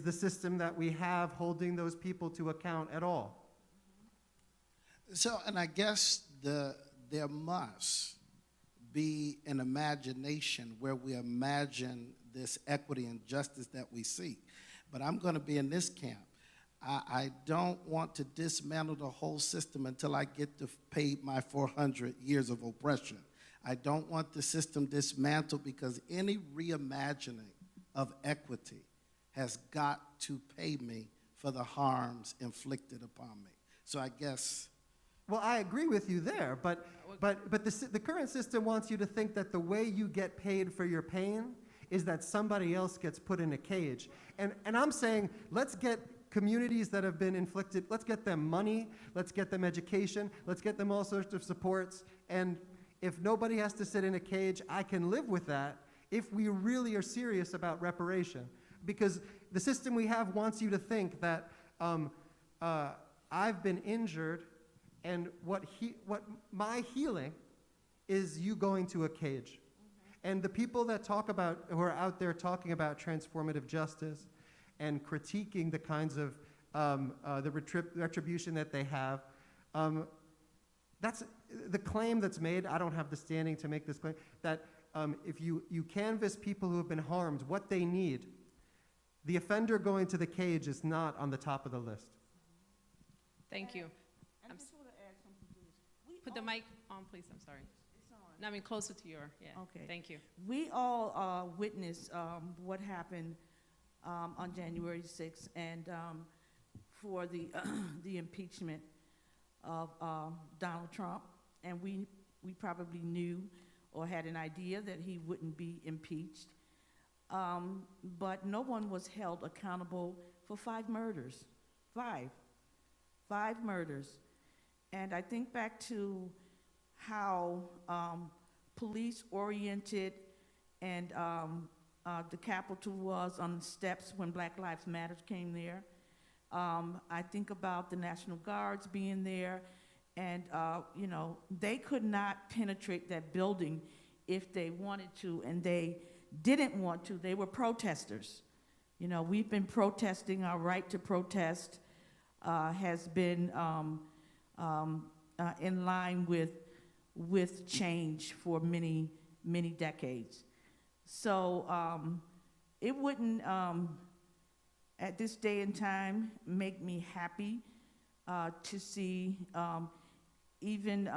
the system that we have holding those people to account at all? So, and I guess there must be an imagination where we imagine this equity and justice that we seek. But I'm going to be in this camp. I don't want to dismantle the whole system until I get to pay my 400 years of oppression. I don't want the system dismantled because any reimagining of equity has got to pay me for the harms inflicted upon me. So I guess... Well, I agree with you there, but the current system wants you to think that the way you get paid for your pain is that somebody else gets put in a cage. And I'm saying, let's get communities that have been inflicted, let's get them money, let's get them education, let's get them all sorts of supports, and if nobody has to sit in a cage, I can live with that if we really are serious about reparation. Because the system we have wants you to think that I've been injured, and what my healing is you going to a cage. And the people that who are out there talking about transformative justice and critiquing the kinds of retribution that they have. That's the claim that's made. I don't have the standing to make this claim, that if you canvass people who have been harmed, what they need, the offender going to the cage is not on the top of the list. Thank you. And I I'm just want to add something to this. Put the mic on, please. I'm sorry. It's on. No, I mean closer to your, yeah. Okay. Thank you. We all witnessed what happened on January 6th and for the the impeachment of Donald Trump, and we probably knew or had an idea that he wouldn't be impeached, but no one was held accountable for 5 murders. 5 murders. And I think back to how police-oriented and the Capitol was on the steps when Black Lives Matter came there. I think about the National Guards being there, and you know, they could not penetrate that building if they wanted to, and they didn't want to. They were protesters. You know, we've been protesting. Our right to protest has been in line with change for many decades. So it wouldn't, at this day and time, make me happy to see even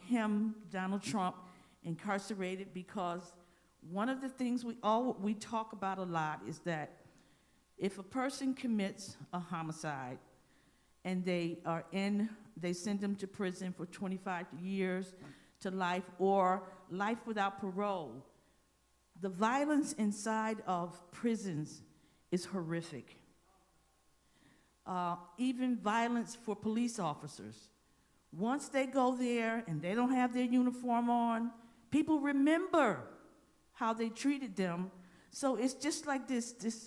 him, Donald Trump, incarcerated, because one of the things we talk about a lot is that if a person commits a homicide and they send them to prison for 25 years to life or life without parole, the violence inside of prisons is horrific. Even violence for police officers. Once they go there and they don't have their uniform on, people remember how they treated them. So it's just like this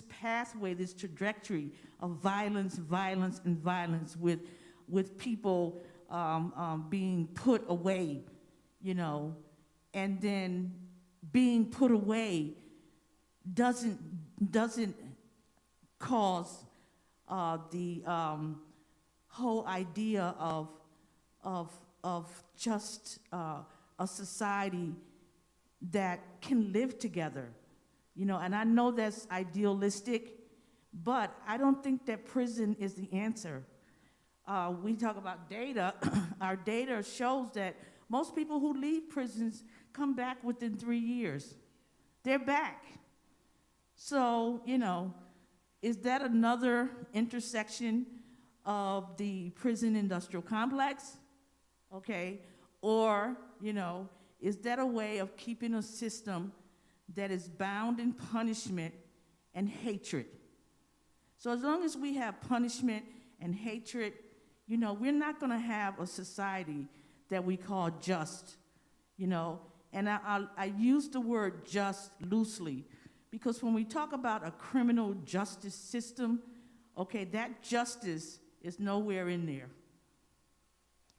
pathway, this trajectory of violence, and violence with people being put away, you know, and then being put away doesn't cause the whole idea of just a society that can live together, you know. And I know that's idealistic, but I don't think that prison is the answer. We talk about data. Our data shows that most people who leave prisons come back within 3 years. They're back. So, you know, is that another intersection of the prison industrial complex? Okay. Or, you know, is that a way of keeping a system that is bound in punishment and hatred? So as long as we have punishment and hatred, you know, we're not going to have a society that we call just, you know. And I use the word just loosely, because when we talk about a criminal justice system, okay, that justice is nowhere in there.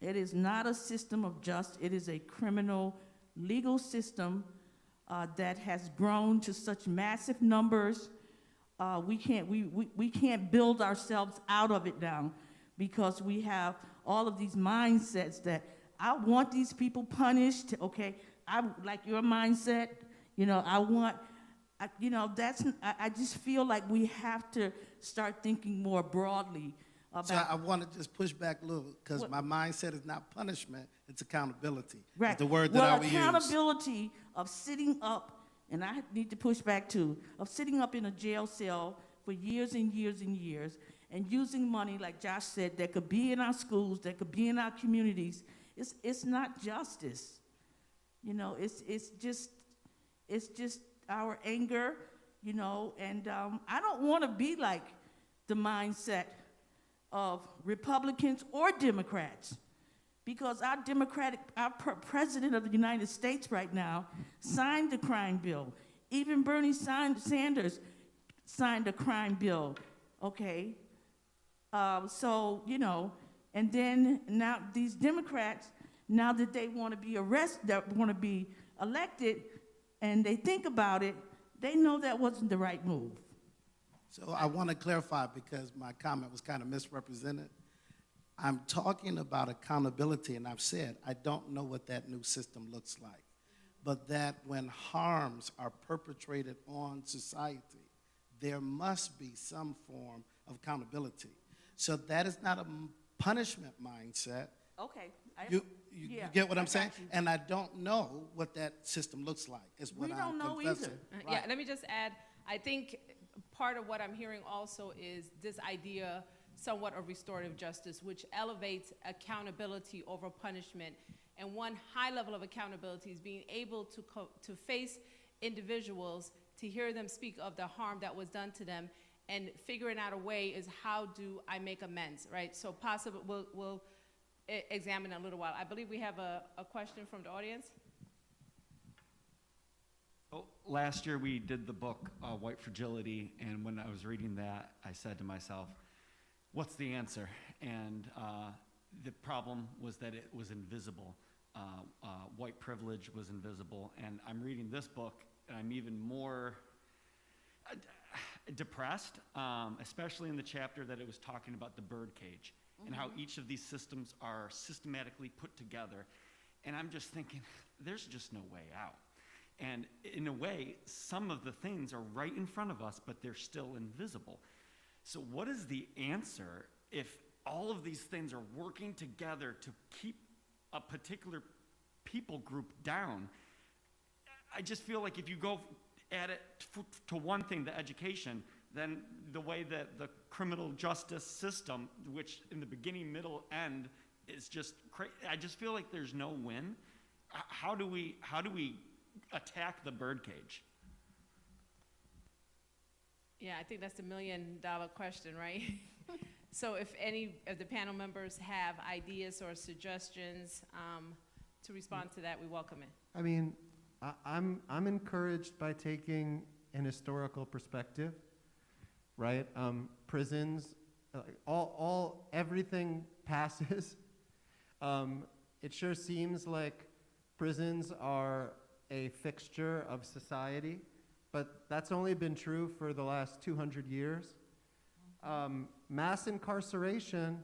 It is not a system of justice. It is a criminal legal system that has grown to such massive numbers. We can't build ourselves out of it now, because we have all of these mindsets that I want these people punished. Okay, I like your mindset. You know, I just feel like we have to start thinking more broadly about. So I want to just push back a little, because my mindset is not punishment, it's accountability. Right. It's the word that I would use. Accountability of sitting up, and I need to push back too, of sitting up in a jail cell for years and years and years, and using money, like Josh said, that could be in our schools, that could be in our communities. It's not justice. You know, it's just our anger, you know, and I don't want to be like the mindset of Republicans or Democrats, because our president of the United States right now signed the crime bill. Even Bernie Sanders signed a crime bill, okay? So, you know, and then now these Democrats, now that they want to be elected, and they think about it, they know that wasn't the right move. So I want to clarify because my comment was kind of misrepresented. I'm talking about accountability, and I've said I don't know what that new system looks like, but that when harms are perpetrated on society, there must be some form of accountability. So that is not a punishment mindset. Okay. You Yeah, get what I I'm saying? got you. And I don't know what that system looks like, is what We I'm don't know confessing. either. Yeah, Right. let me just add, I think part of what I'm hearing also is this idea somewhat of restorative justice, which elevates accountability over punishment. And one high level of accountability is being able to face individuals, to hear them speak of the harm that was done to them, and figuring out a way is how do I make amends, right? So possibly, we'll examine in a little while. I believe we have a question from the audience. Oh, last year we did the book White Fragility, and when I was reading that, I said to myself, what's the answer? And the problem was that it was invisible. White privilege was invisible, and I'm reading this book, and I'm even more depressed, especially in the chapter that it was talking about the birdcage, and how each of these systems are systematically put together. And I'm just thinking, there's just no way out. And in a way, some of the things are right in front of us, but they're still invisible. So what is the answer if all of these things are working together to keep a particular people group down? I just feel like if you go at it to one thing, the education, then the way that the criminal justice system, which in the beginning, middle, end, is just crazy. I just feel like there's no win. How do we attack the birdcage? Yeah, I think that's the $1 million question, right? So if any of the panel members have ideas or suggestions to respond to that, we welcome it. I mean, I'm encouraged by taking an historical perspective, right? Prisons, everything passes. It sure seems like prisons are a fixture of society, but that's only been true for the last 200 years. Mass incarceration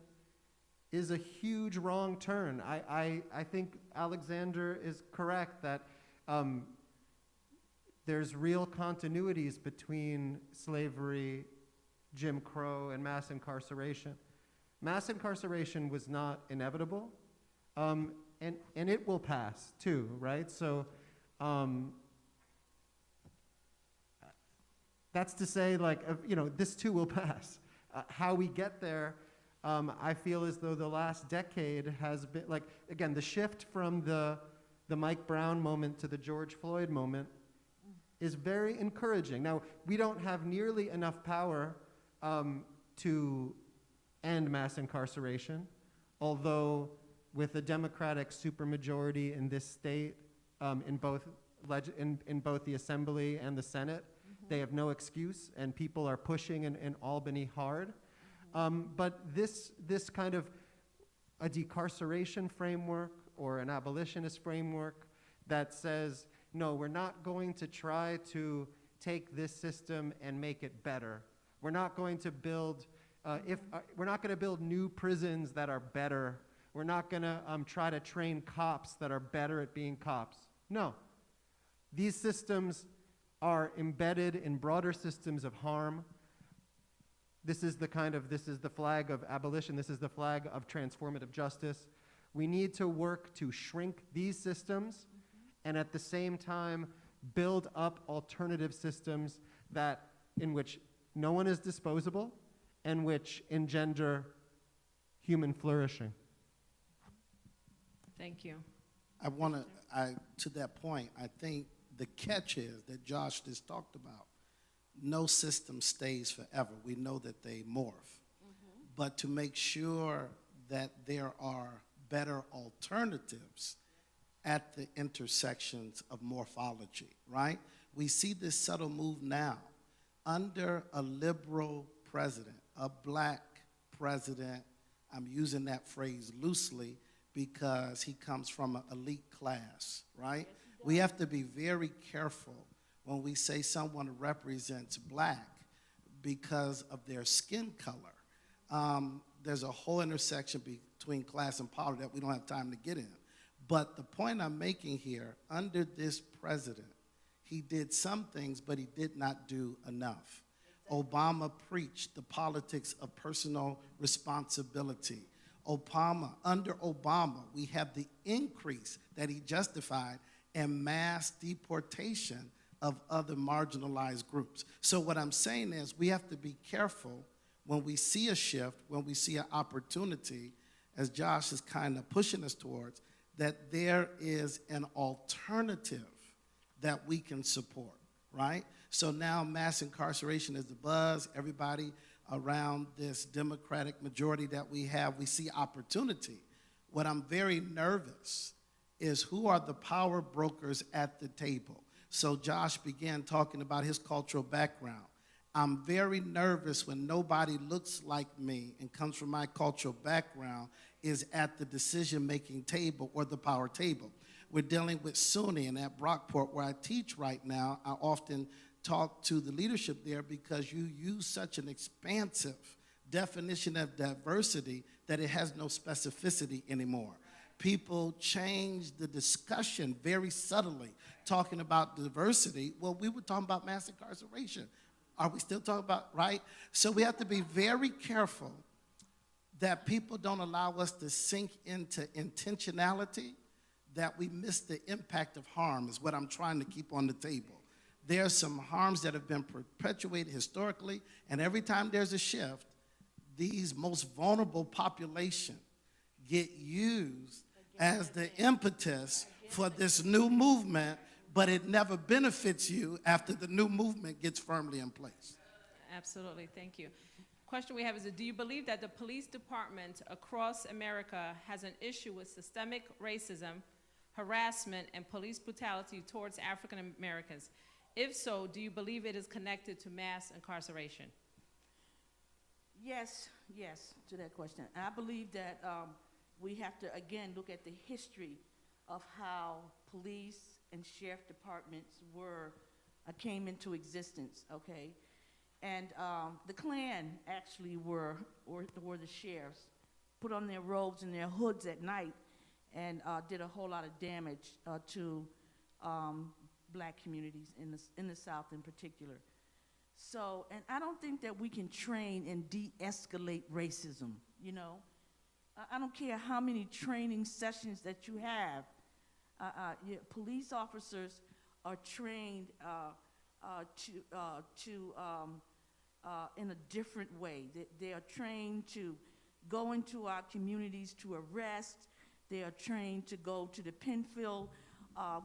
is a huge wrong turn. I think Alexander is correct that there's real continuities between slavery, Jim Crow, and mass incarceration. Mass incarceration was not inevitable, and it will pass too, right? So that's to say, like, this too will pass. How we get there, I feel as though the last decade has been, like, again, the shift from the Mike Brown moment to the George Floyd moment is very encouraging. Now, we don't have nearly enough power to end mass incarceration, although with a Democratic supermajority in this state, in both the Assembly and the Senate, they have no excuse, and people are pushing in Albany hard. But this kind of a decarceration framework or an abolitionist framework that says, no, we're not going to try to take this system and make it better. We're not going to build, we're not going to build new prisons that are better. We're not going to try to train cops that are better at being cops. No. These systems are embedded in broader systems of harm. This is the flag of abolition. This is the flag of transformative justice. We need to work to shrink these systems and at the same time build up alternative systems in which no one is disposable and which engender human flourishing. Thank you. To that point, I think the catch is that Josh just talked about. No system stays forever. We know that they morph. But to make sure that there are better alternatives at the intersections of morphology, right? We see this subtle move now. Under a liberal president, a black president, I'm using that phrase loosely because he comes from an elite class, right? We have to be very careful when we say someone represents black, because of their skin color. There's a whole intersection between class and power that we don't have time to get in. But the point I'm making here, under this president, he did some things, but he did not do enough. Obama preached the politics of personal responsibility. Under Obama, we have the increase that he justified in mass deportation of other marginalized groups. So what I'm saying is we have to be careful when we see a shift, when we see an opportunity, as Josh is kind of pushing us towards, that there is an alternative that we can support, right? So now mass incarceration is the buzz. Everybody around this Democratic majority that we have, we see opportunity. What I'm very nervous is who are the power brokers at the table. So Josh began talking about his cultural background. I'm very nervous when nobody looks like me and comes from my cultural background is at the decision-making table or the power table. We're dealing with SUNY, and at Brockport, where I teach right now, I often talk to the leadership there because you use such an expansive definition of diversity that it has no specificity anymore. People change the discussion very subtly, talking about diversity. Well, we were talking about mass incarceration. Are we still talking about, right? So we have to be very careful that people don't allow us to sink into intentionality, that we miss the impact of harm is what I'm trying to keep on the table. There are some harms that have been perpetuated historically, and every time there's a shift, these most vulnerable population get used as the impetus for this new movement, but it never benefits you after the new movement gets firmly in place. Absolutely, thank you. Question we have is, do you believe that the police department across America has an issue with systemic racism, harassment, and police brutality towards African Americans? If so, do you believe it is connected to mass incarceration? Yes to that question. I believe that we have to, again, look at the history of how police and sheriff departments came into existence, okay? And the Klan actually were the sheriffs, put on their robes and their hoods at night and did a whole lot of damage to black communities in the South in particular. So, and I don't think that we can train and de-escalate racism, you know? I don't care how many training sessions that you have. Police officers are trained in a different way. They are trained to go into our communities to arrest. They are trained to go to the Penfield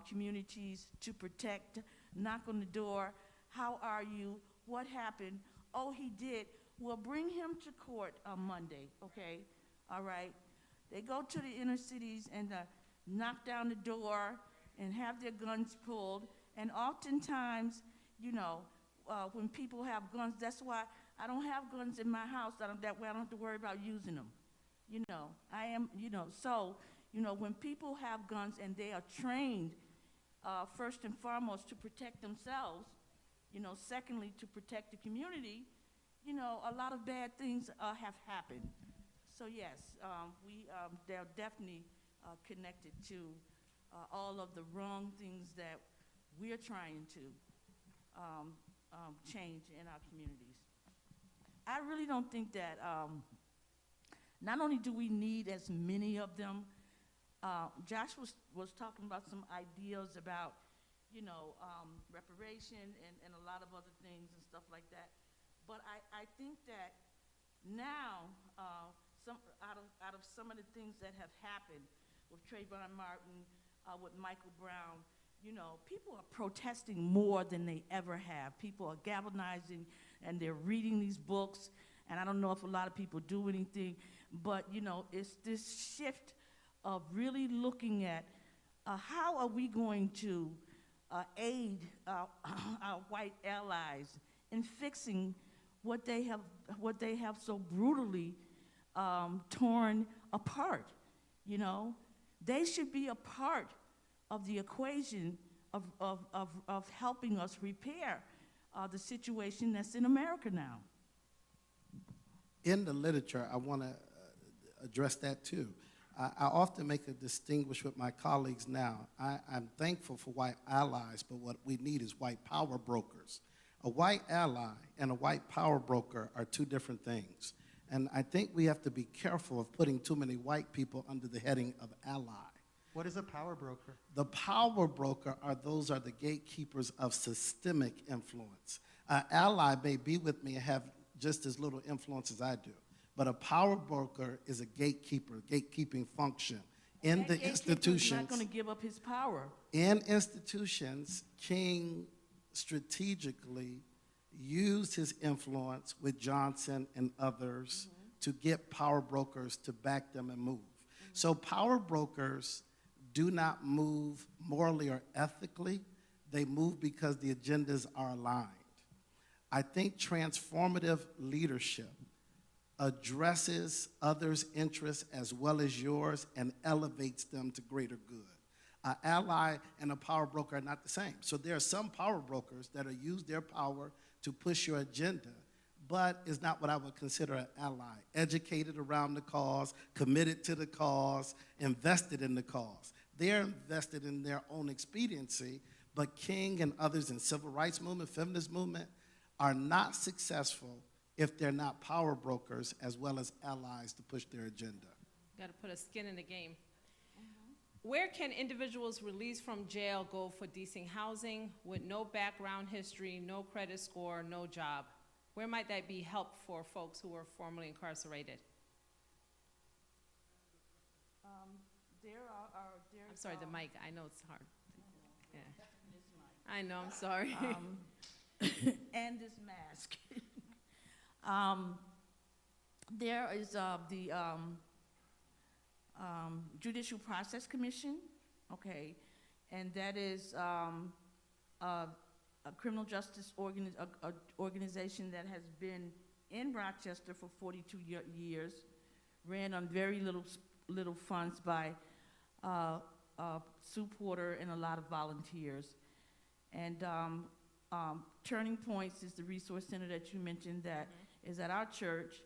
communities to protect, knock on the door. How are you? What happened? Oh, he did. Well, bring him to court on Monday, okay? All right. They go to the inner cities and knock down the door and have their guns pulled. And oftentimes, you know, when people have guns, that's why I don't have guns in my house. That way I don't have to worry about using them. You know, I am, you know, so, you know, when people have guns and they are trained, first and foremost, to protect themselves, you know, secondly, to protect the community, you know, a lot of bad things have happened. So yes, they're definitely connected to all of the wrong things that we're trying to change in our communities. I really don't think that, not only do we need as many of them, Josh was talking about some ideas about, you know, reparation and a lot of other things and stuff like that. But I think that now, out of some of the things that have happened with Trayvon Martin, with Michael Brown, you know, people are protesting more than they ever have. People are galvanizing and they're reading these books, and I don't know if a lot of people do anything, but you know, it's this shift of really looking at how are we going to aid our white allies in fixing what they have so brutally torn apart. You know, they should be a part of the equation of helping us repair the situation that's in America now. In the literature, I want to address that too. I often make a distinguish with my colleagues now. I'm thankful for white allies, but what we need is white power brokers. A white ally and a white power broker are two different things. And I think we have to be careful of putting too many white people under the heading of ally. What is a power broker? The power broker are the gatekeepers of systemic influence. An ally may be with me and have just as little influence as I do. But a power broker is a gatekeeper, gatekeeping function. In That the gatekeeper institutions, is not going to give up his power. in institutions, King strategically used his influence with Johnson and others to get power brokers to back them and move. So power brokers do not move morally or ethically. They move because the agendas are aligned. I think transformative leadership addresses others' interests as well as yours and elevates them to greater good. An ally and a power broker are not the same. So there are some power brokers that use their power to push your agenda, but is not what I would consider an ally. Educated around the cause, committed to the cause, invested in the cause. They're invested in their own expediency, but King and others in civil rights movement, feminist movement, are not successful if they're not power brokers as well as allies to push their agenda. Got to put a skin in the game. Where can individuals released from jail go for decent housing with no background history, no credit score, no job? Where might that be help for folks who were formerly incarcerated? I'm sorry, the mic. I know it's hard. Yeah. I know, I'm sorry. And this mask. There is the Judicial Process Commission, okay, and that is a criminal justice organization that has been in Rochester for 42 years, ran on very little funds by Sue Porter and a lot of volunteers. And Turning Points is the resource center that you mentioned that is at our church,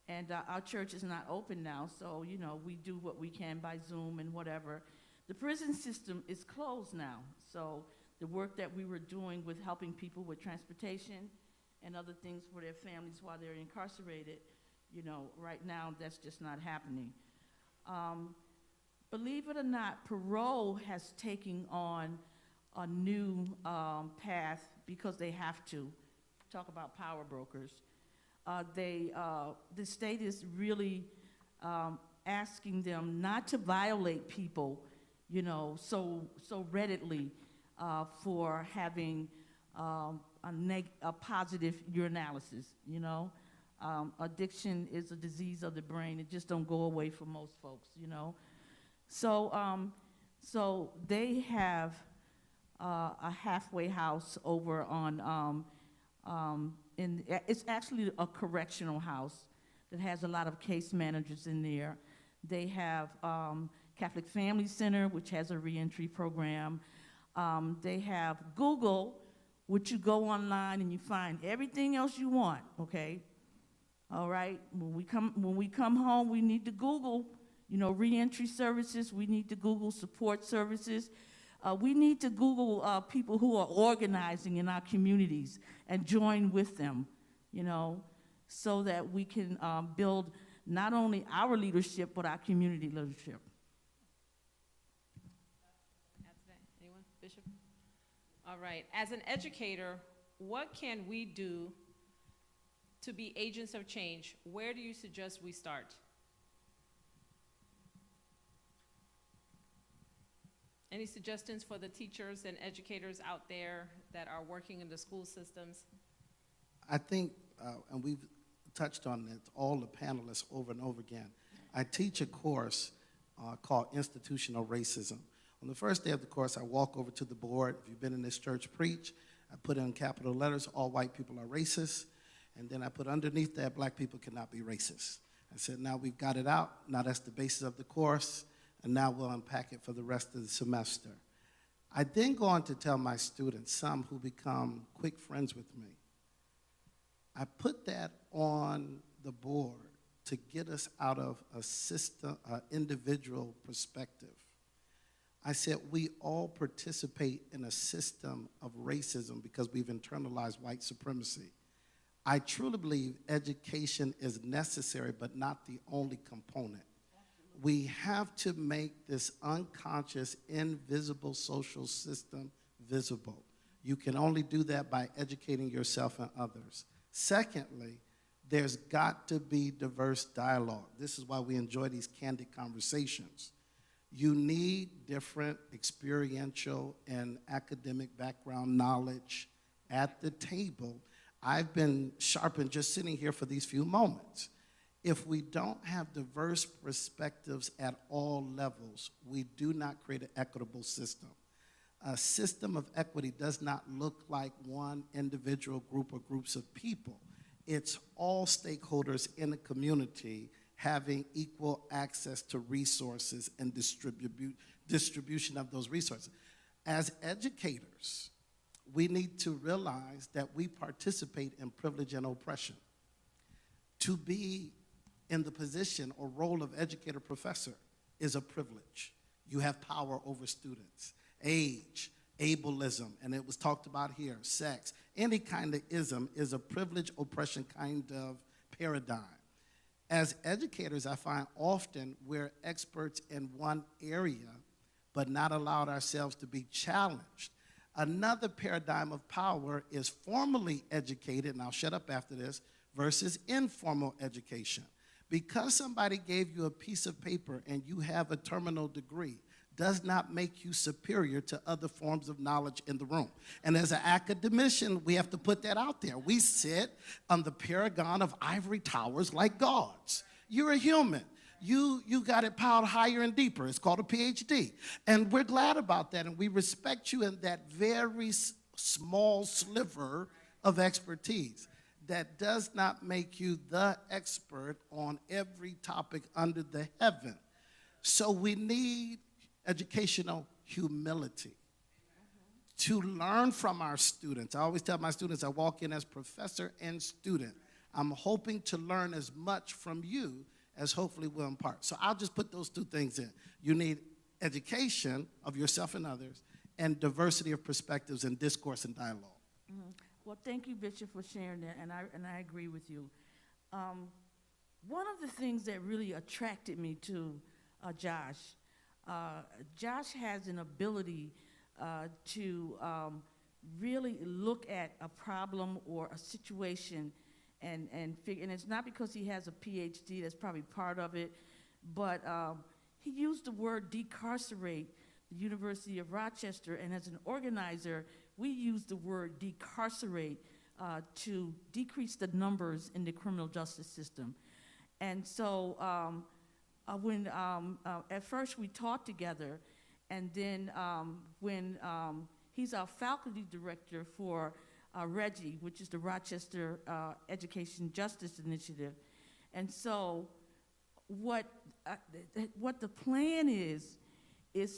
and our church is not open now, so you know we do what we can by Zoom and whatever. The prison system is closed now, so the work that we were doing with helping people with transportation and other things for their families while they're incarcerated, you know, right now that's just not happening. Believe it or not, parole has taken on a new path because they have to. Talk about power brokers. The state is really asking them not to violate people, you know, so readily for having a positive urinalysis, you know. Addiction is a disease of the brain. It just don't go away for most folks, you know. So they have a halfway house over on, it's actually a correctional house that has a lot of case managers in there. They have Catholic Family Center, which has a reentry program. They have Google, which you go online and you find everything else you want, okay? All right, when we come home, we need to Google, you know, reentry services. We need to Google support services. We need to Google people who are organizing in our communities and join with them, you know, so that we can build not only our leadership, but our community leadership. After that, anyone? Bishop? All right. As an educator, what can we do to be agents of change? Where do you suggest we start? Any suggestions for the teachers and educators out there that are working in the school systems? I think, and we've touched on it, all the panelists over and over again. I teach a course called Institutional Racism. On the first day of the course, I walk over to the board. If you've been in this church, preach. I put in capital letters, all white people are racist. And then I put underneath that, black people cannot be racist. I said, now we've got it out. Now that's the basis of the course. And now we'll unpack it for the rest of the semester. I then go on to tell my students, some who become quick friends with me, I put that on the board to get us out of a system, individual perspective. I said we all participate in a system of racism because we've internalized white supremacy. I truly believe education is necessary, but not the only component. We have to make this unconscious, invisible social system visible. You can only do that by educating yourself and others. Secondly, there's got to be diverse dialogue. This is why we enjoy these candid conversations. You need different experiential and academic background knowledge at the table. I've been sharpened just sitting here for these few moments. If we don't have diverse perspectives at all levels, we do not create an equitable system. A system of equity does not look like one individual group or groups of people. It's all stakeholders in the community having equal access to resources and distribution of those resources. As educators, we need to realize that we participate in privilege and oppression. To be in the position or role of educator professor is a privilege. You have power over students. Age, ableism, and it was talked about here, sex, any kind of ism is a privilege, oppression kind of paradigm. As educators, I find often we're experts in one area, but not allowed ourselves to be challenged. Another paradigm of power is formally educated, and I'll shut up after this, versus informal education. Because somebody gave you a piece of paper and you have a terminal degree does not make you superior to other forms of knowledge in the room. And as an academician, we have to put that out there. We sit on the paragon of ivory towers like gods. You're a human. You got it piled higher and deeper. It's called a PhD. And we're glad about that, and we respect you in that very small sliver of expertise. That does not make you the expert on every topic under the heaven. So we need educational humility to learn from our students. I always tell my students, I walk in as professor and student. I'm hoping to learn as much from you as hopefully will impart. So I'll just put those two things in. You need education of yourself and others, and diversity of perspectives and discourse and dialogue. Mm-hmm. Well, thank you, Bishop, for sharing that, and I agree with you. One of the things that really attracted me to Josh has an ability to really look at a problem or a situation and figure, and it's not because he has a PhD, that's probably part of it, but he used the word decarcerate, the University of Rochester, and as an organizer, we use the word decarcerate to decrease the numbers in the criminal justice system. And so when at first we taught together, and then when he's our faculty director for REGI, which is the Rochester Education Justice Initiative. And so what the plan is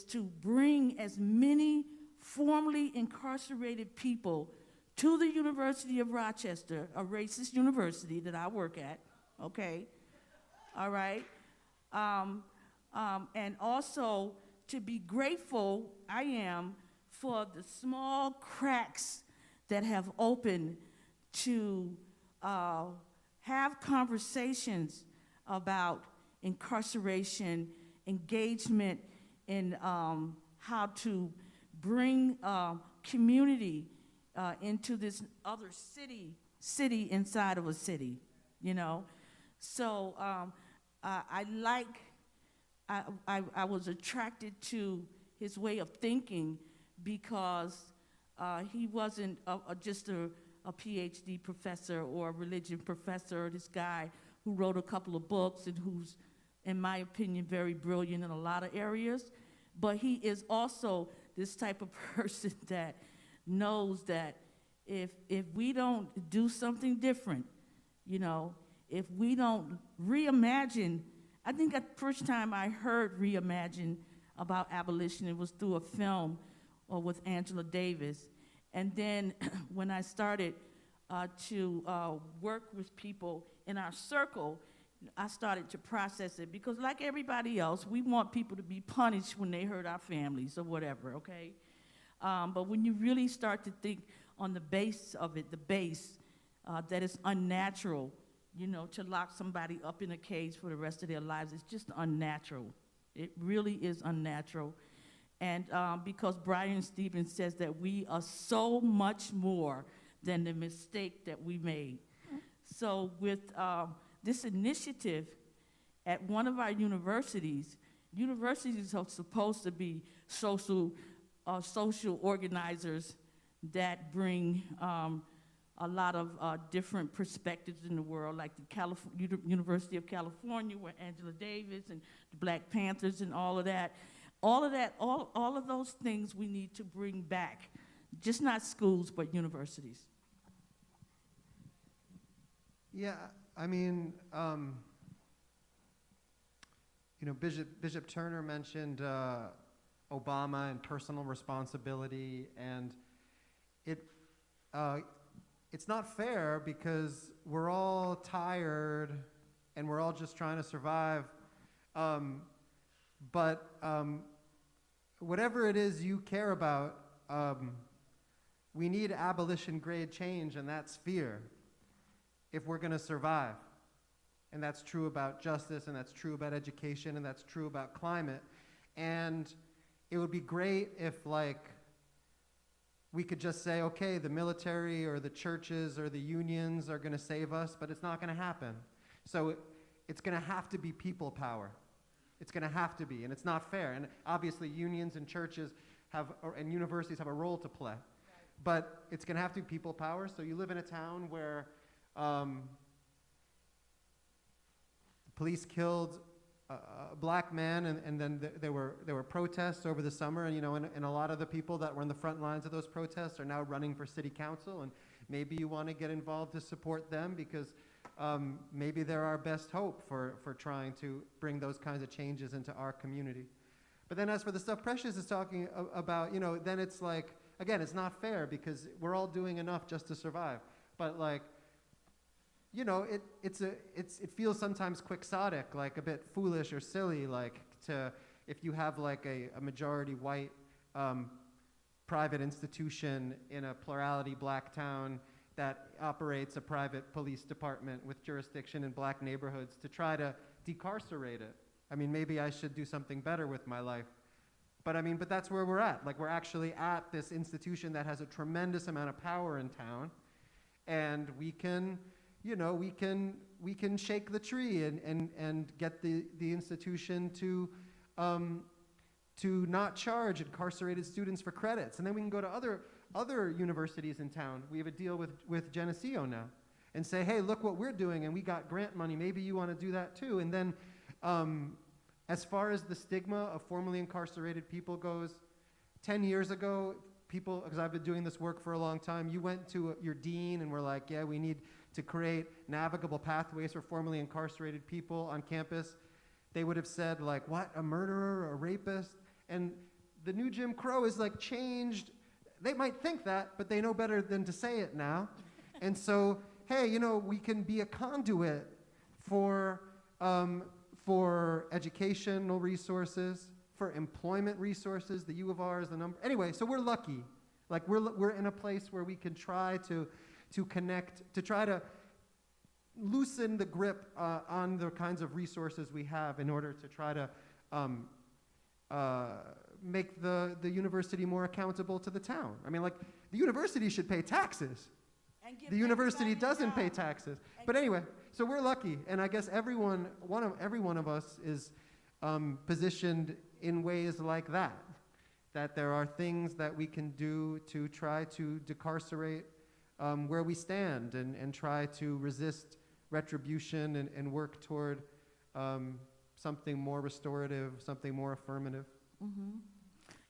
to bring as many formerly incarcerated people to the University of Rochester, a racist university that I work at, okay? All right? And also to be grateful, I am, for the small cracks that have opened to have conversations about incarceration, engagement in how to bring community into this other city inside of a city, you know? So I was attracted to his way of thinking because he wasn't just a PhD professor or a religion professor, this guy who wrote a couple of books and who's, in my opinion, very brilliant in a lot of areas, but he is also this type of person that knows that if we don't do something different, you know, if we don't reimagine, I think the first time I heard reimagine about abolition, it was through a film with Angela Davis. And then when I started to work with people in our circle, I started to process it because like everybody else, we want people to be punished when they hurt our families or whatever, okay? But when you really start to think on the base of it, that it's unnatural, you know, to lock somebody up in a cage for the rest of their lives, it's just unnatural. It really is unnatural. And because Brian Stevens says that we are so much more than the mistake that we made. So with this initiative at one of our universities are supposed to be social organizers that bring a lot of different perspectives in the world, like the University of California, where Angela Davis and the Black Panthers and all of that. All of those things we need to bring back, just not schools, but universities. Yeah, I mean, you know, Bishop Turner mentioned Obama and personal responsibility, and it's not fair because we're all tired and we're all just trying to survive. But whatever it is you care about, we need abolition grade change in that sphere if we're going to survive. And that's true about justice, and that's true about education, and that's true about climate. And it would be great if, like, we could just say, okay, the military or the churches or the unions are going to save us, but it's not going to happen. So it's going to have to be people power. It's going to have to be, and it's not fair. And obviously unions and churches and universities have a role to play. Right. But it's going to have to be people power. So you live in a town where police killed a black man, and then there were protests over the summer, and you know, and a lot of the people that were in the front lines of those protests are now running for city council, and maybe you want to get involved to support them because maybe they're our best hope for trying to bring those kinds of changes into our community. But then as for the stuff Precious is talking about, you know, then it's like, again, it's not fair because we're all doing enough just to survive. But like, you know, it feels sometimes quixotic, like a bit foolish or silly, like if you have like a majority white private institution in a plurality black town that operates a private police department with jurisdiction in black neighborhoods to try to decarcerate it. I mean, maybe I should do something better with my life. But I mean, but that's where we're at. Like, we're actually at this institution that has a tremendous amount of power in town, and we can, you know, we can shake the tree and get the institution to not charge incarcerated students for credits. And then we can go to other universities in town. We have a deal with Geneseo now and say, hey, look what we're doing, and we got grant money. Maybe you want to do that too. And then as far as the stigma of formerly incarcerated people goes, 10 years ago, people, because I've been doing this work for a long time, you went to your dean and were like, yeah, we need to create navigable pathways for formerly incarcerated people on campus. They would have said, like, what, a murderer, a rapist? And the new Jim Crow is like changed. They might think that, but they know better than to say it now. And so, hey, you know, we can be a conduit for educational resources, for employment resources. The U of R is the number. Anyway, so we're lucky. Like, we're in a place where we can try to connect, to try to loosen the grip on the kinds of resources we have in order to try to make the university more accountable to the town. I mean, like, the university should pay taxes. The university doesn't pay taxes. But anyway, so we're lucky, and I guess every one of us is positioned in ways like that there are things that we can do to try to decarcerate where we stand and try to resist retribution and work toward something more restorative, something more affirmative. Mm-hmm.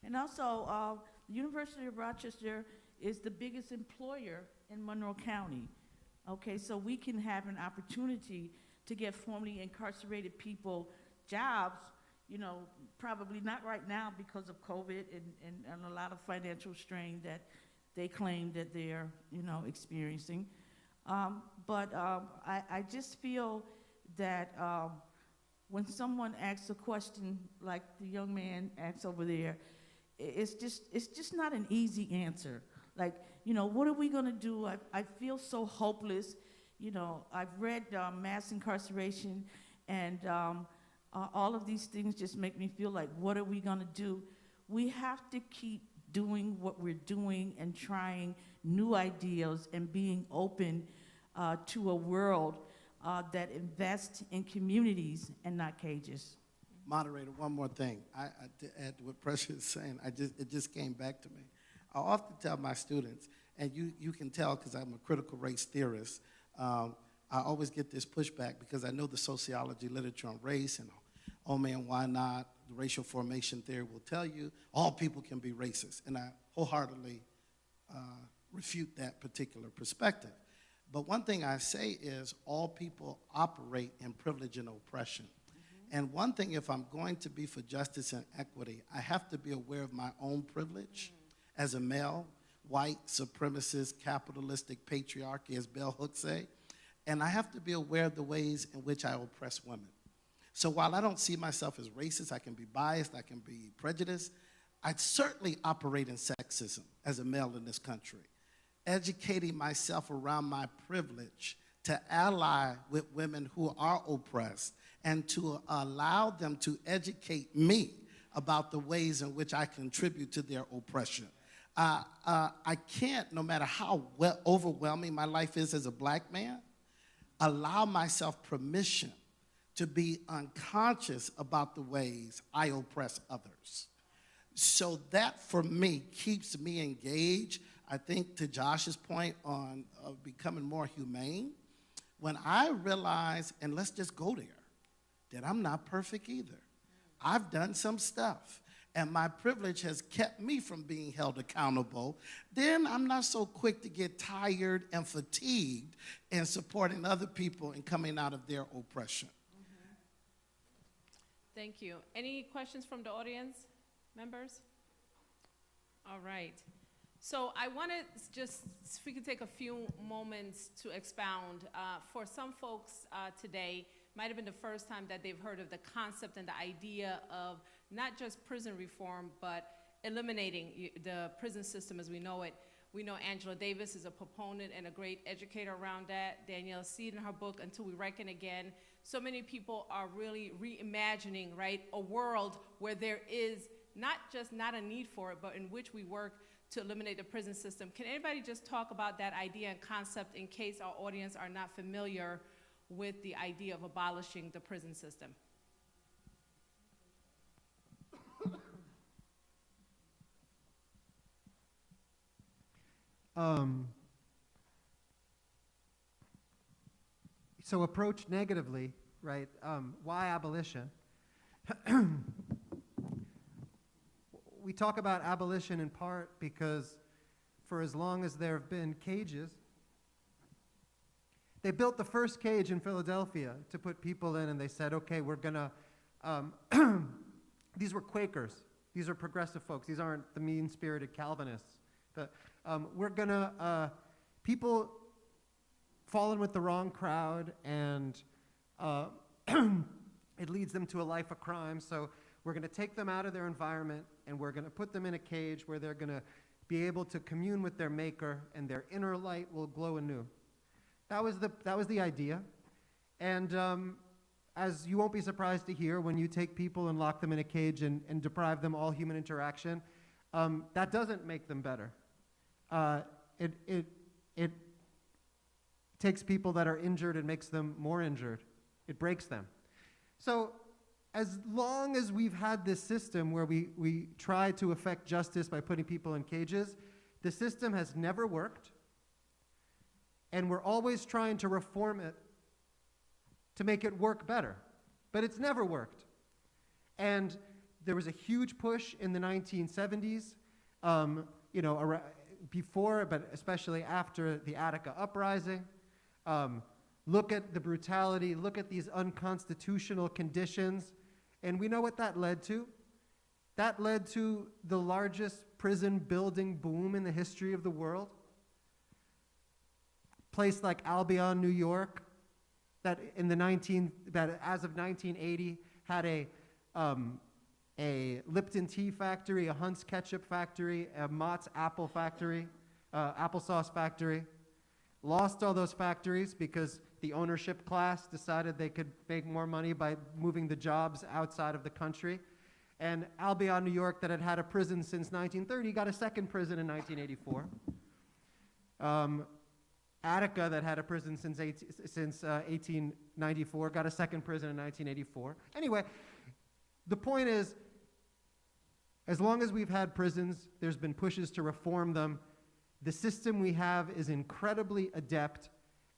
And also, the University of Rochester is the biggest employer in Monroe County. Okay, so we can have an opportunity to get formerly incarcerated people jobs, you know, probably not right now because of COVID and a lot of financial strain that they claim that they're, you know, experiencing. I just feel that when someone asks a question like the young man asked over there, it's just not an easy answer. Like, you know, what are we gonna do? I feel so hopeless. You know, I've read Mass Incarceration, and all of these things just make me feel like, what are we gonna do? We have to keep doing what we're doing and trying new ideas and being open to a world that invests in communities and not cages. Moderator, one more thing. To add to what Precious is saying, it just came back to me. I often tell my students, and you can tell because I'm a critical race theorist, I always get this pushback because I know the sociology literature on race and, oh man, why not? The racial formation theory will tell you all people can be racist. And I wholeheartedly refute that particular perspective. But one thing I say is all people operate in privilege and oppression. And one thing, if I'm going to be for justice and equity, I have to be aware of my own privilege as a male, white, supremacist, capitalistic patriarchy, as Bell Hooks say. And I have to be aware of the ways in which I oppress women. So while I don't see myself as racist, I can be biased, I can be prejudiced, I certainly operate in sexism as a male in this country. Educating myself around my privilege to ally with women who are oppressed and to allow them to educate me about the ways in which I contribute to their oppression. I can't, no matter how overwhelming my life is as a black man, allow myself permission to be unconscious about the ways I oppress others. So that, for me, keeps me engaged. I think to Josh's point on becoming more humane, when I realize, and let's just go there, that I'm not perfect either. I've done some stuff, and my privilege has kept me from being held accountable, then I'm not so quick to get tired and fatigued in supporting other people and coming out of their oppression. Thank you. Any questions from the audience, members? All right. So I want to just, if we could take a few moments to expound. For some folks today, might have been the first time that they've heard of the concept and the idea of not just prison reform, but eliminating the prison system as we know it. We know Angela Davis is a proponent and a great educator around that. Danielle Seed in her book, Until We Reckon Again. So many people are really reimagining, right, a world where there is not a need for it, but in which we work to eliminate the prison system. Can anybody just talk about that idea and concept in case our audience are not familiar with the idea of abolishing the prison system? So approached negatively, right? Why abolition? We talk about abolition in part because for as long as there have been cages, they built the first cage in Philadelphia to put people in, and they said, okay, we're gonna, these were Quakers. These are progressive folks. These aren't the mean-spirited Calvinists. But we're gonna, people fall in with the wrong crowd, and it leads them to a life of crime. So we're gonna take them out of their environment, and we're gonna put them in a cage where they're gonna be able to commune with their maker, and their inner light will glow anew. That was the idea. And as you won't be surprised to hear, when you take people and lock them in a cage and deprive them all human interaction, that doesn't make them better. It takes people that are injured and makes them more injured. It breaks them. So as long as we've had this system where we try to effect justice by putting people in cages, the system has never worked. And we're always trying to reform it to make it work better. But it's never worked. And there was a huge push in the 1970s, before, but especially after the Attica uprising. Look at the brutality, look at these unconstitutional conditions, and we know what that led to. That led to the largest prison building boom in the history of the world. place like Albion, New York, that as of 1980 had a Lipton tea factory, a Hunt's ketchup factory, a Mott's apple factory, applesauce factory. Lost all those factories because the ownership class decided they could make more money by moving the jobs outside of the country. And Albion, New York, that had had a prison since 1930, got a second prison in 1984. Attica, that had a prison since 1894, got a second prison in 1984. Anyway, the point is, as long as we've had prisons, there's been pushes to reform them. The system we have is incredibly adept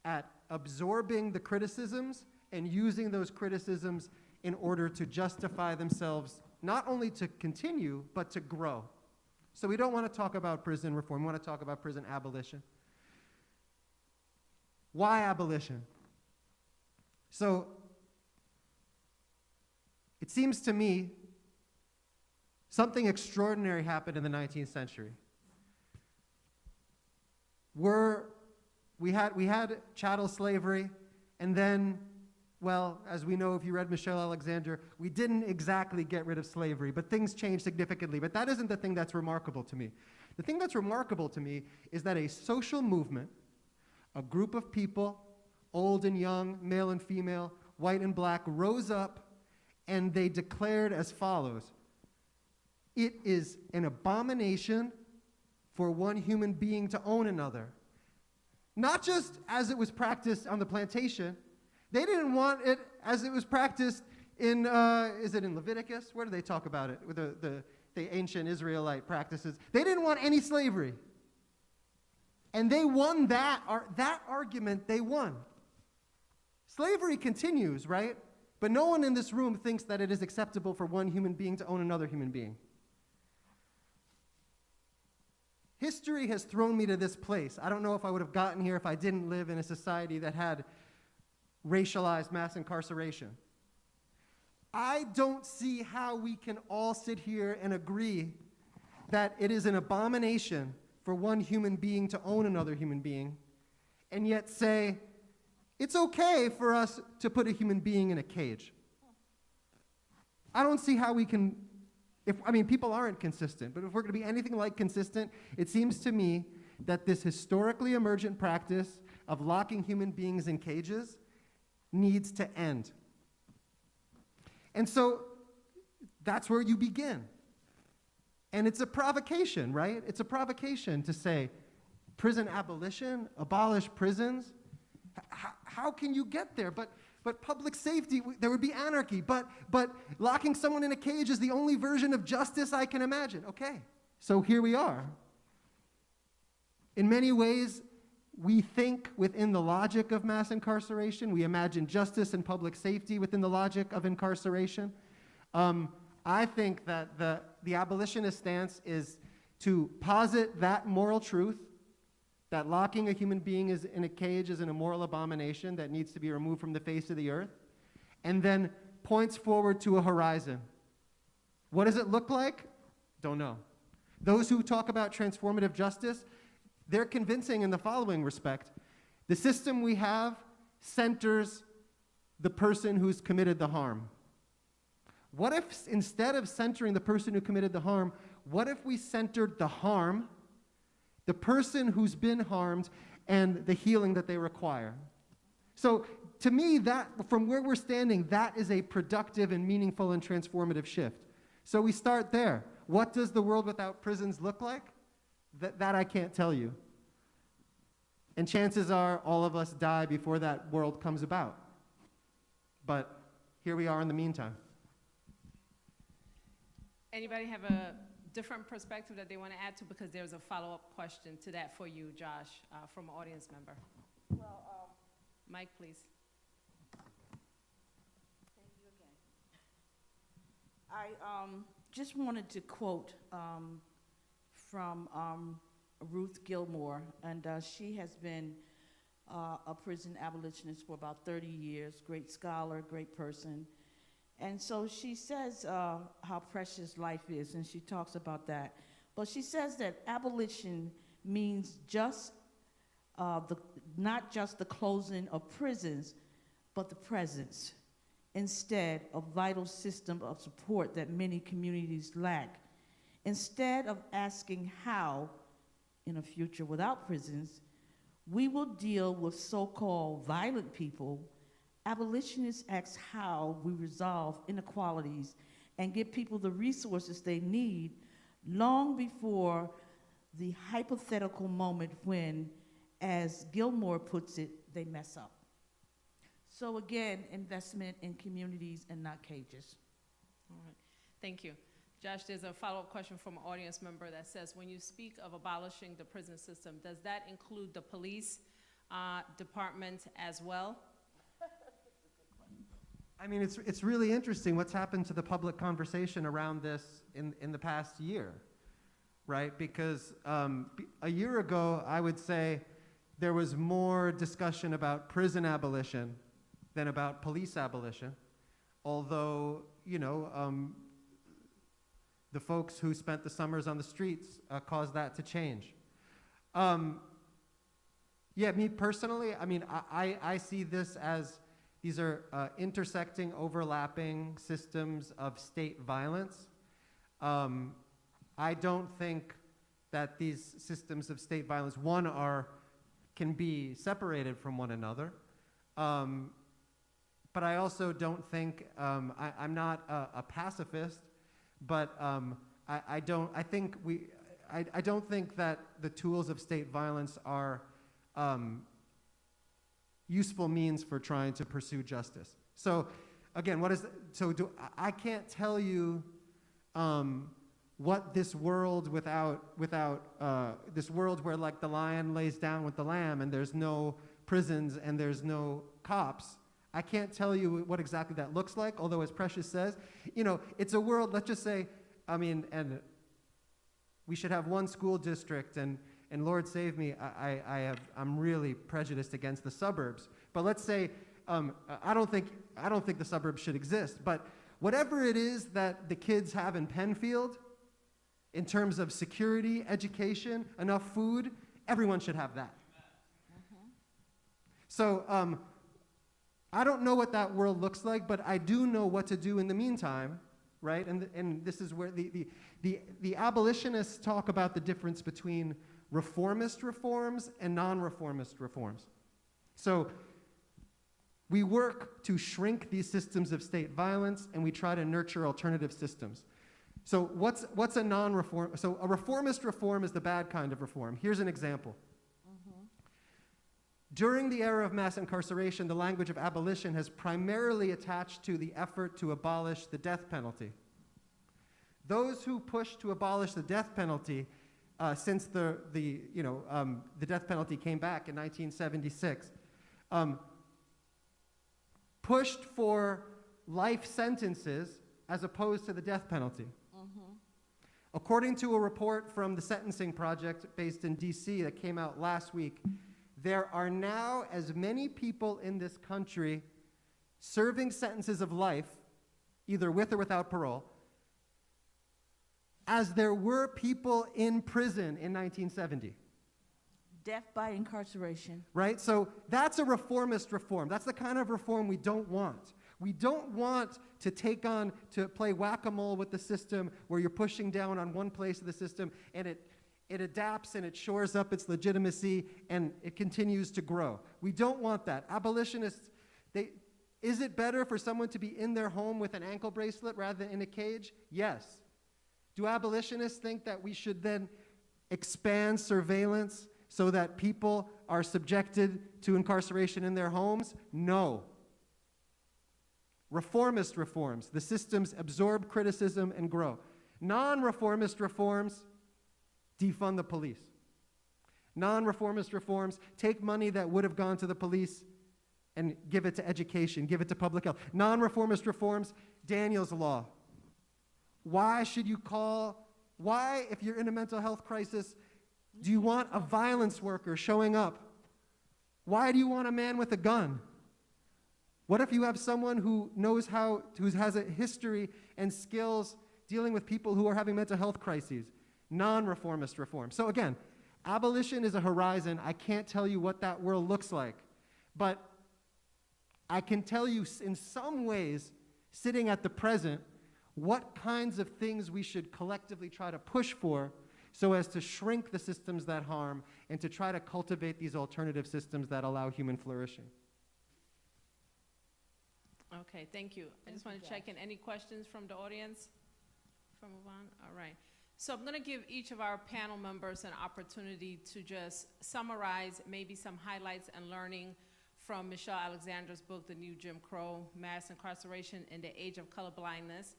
at absorbing the criticisms and using those criticisms in order to justify themselves, not only to continue, but to grow. So we don't want to talk about prison reform, we want to talk about prison abolition. Why abolition? So it seems to me something extraordinary happened in the 19th century. We had chattel slavery, and then, well, as we know if you read Michelle Alexander, we didn't exactly get rid of slavery, but things changed significantly. But that isn't the thing that's remarkable to me. The thing that's remarkable to me is that a social movement, a group of people, old and young, male and female, white and black, rose up and they declared as follows: it is an abomination for one human being to own another. Not just as it was practiced on the plantation. They didn't want it as it was practiced in, is it in Leviticus? Where do they talk about it? With the ancient Israelite practices. They didn't want any slavery. And they won that argument, they won. Slavery continues, right? But no one in this room thinks that it is acceptable for one human being to own another human being. History has thrown me to this place. I don't know if I would have gotten here if I didn't live in a society that had racialized mass incarceration. I don't see how we can all sit here and agree that it is an abomination for one human being to own another human being, and yet say, it's okay for us to put a human being in a cage. I don't see how we can, people aren't consistent, but if we're going to be anything like consistent, it seems to me that this historically emergent practice of locking human beings in cages needs to end. And so that's where you begin. And it's a provocation, right? It's a provocation to say, prison abolition, abolish prisons. How can you get there? But public safety, there would be anarchy. But locking someone in a cage is the only version of justice I can imagine. Okay, so here we are. In many ways, we think within the logic of mass incarceration. We imagine justice and public safety within the logic of incarceration. I think that the abolitionist stance is to posit that moral truth, that locking a human being in a cage is an immoral abomination that needs to be removed from the face of the earth, and then points forward to a horizon. What does it look like? Don't know. Those who talk about transformative justice, they're convincing in the following respect. The system we have centers the person who's committed the harm. What if instead of centering the person who committed the harm, what if we centered the harm, the person who's been harmed, and the healing that they require? So to me, that from where we're standing, that is a productive and meaningful and transformative shift. So we start there. What does the world without prisons look like? That I can't tell you. And chances are all of us die before that world comes about. But here we are in the meantime. Anybody have a different perspective that they want to add to? Because there's a follow-up question to that for you, Josh, from an audience member. Well, Mike, please. thank you again. I just wanted to quote from Ruth Gilmore, and she has been a prison abolitionist for about 30 years, great scholar, great person. And so she says how precious life is, and she talks about that. But she says that abolition means just not just the closing of prisons, but the presence, instead of vital system of support that many communities lack. Instead of asking how, in a future without prisons, we will deal with so-called violent people, abolitionists ask how we resolve inequalities and give people the resources they need long before the hypothetical moment when, as Gilmore puts it, they mess up. So again, investment in communities and not cages. All right, thank you. Josh, there's a follow-up question from an audience member that says, when you speak of abolishing the prison system, does that include the police department as well? I mean, it's really interesting what's happened to the public conversation around this in the past year, right? Because a year ago, I would say there was more discussion about prison abolition than about police abolition, although, you know, the folks who spent the summers on the streets caused that to change. Yeah, me personally, I mean, I see this as these are intersecting, overlapping systems of state violence. I don't think that these systems of state violence, can be separated from one another. But I also don't think, I'm not a pacifist, but I don't think that the tools of state violence are useful means for trying to pursue justice. So again, I can't tell you what this world this world where like the lion lays down with the lamb and there's no prisons and there's no cops, I can't tell you what exactly that looks like, although as Precious says, you know, it's a world, let's just say, I mean, and we should have one school district, and Lord save me, I'm really prejudiced against the suburbs. But let's say, I don't think the suburbs should exist, but whatever it is that the kids have in Penfield, in terms of security, education, enough food, everyone should have that. So, I don't know what that world looks like, but I do know what to do in the meantime, right? And this is where the abolitionists talk about the difference between reformist reforms and non-reformist reforms. So we work to shrink these systems of state violence, and we try to nurture alternative systems. So what's a non-reform? So a reformist reform is the bad kind of reform. Here's an example. During the era of mass incarceration, the language of abolition has primarily attached to the effort to abolish the death penalty. Those who pushed to abolish the death penalty since the death penalty came back in 1976, pushed for life sentences as opposed to the death penalty. According to a report from the Sentencing Project based in DC that came out last week, there are now as many people in this country serving sentences of life, either with or without parole, as there were people in prison in 1970. Death by incarceration. Right? So that's a reformist reform. That's the kind of reform we don't want. We don't want to play whack-a-mole with the system where you're pushing down on one place of the system and it adapts and it shores up its legitimacy and it continues to grow. We don't want that. Abolitionists, is it better for someone to be in their home with an ankle bracelet rather than in a cage? Yes. Do abolitionists think that we should then expand surveillance so that people are subjected to incarceration in their homes? No. Reformist reforms, the systems absorb criticism and grow. Non-reformist reforms, defund the police. Non-reformist reforms take money that would have gone to the police and give it to education, give it to public health. Non-reformist reforms, Daniel's Law. Why, if you're in a mental health crisis, do you want a violence worker showing up? Why do you want a man with a gun? What if you have someone who has a history and skills dealing with people who are having mental health crises? Non-reformist reform. So again, Abolition is a horizon. I can't tell you what that world looks like. But I can tell you in some ways, sitting at the present, what kinds of things we should collectively try to push for so as to shrink the systems that harm and to try to cultivate these alternative systems that allow human flourishing. Okay, thank you. I just want to check in. Any questions from the audience? Before we move on? All right. So I'm going to give each of our panel members an opportunity to just summarize maybe some highlights and learning from Michelle Alexander's book, The New Jim Crow, Mass Incarceration in the Age of Colorblindness.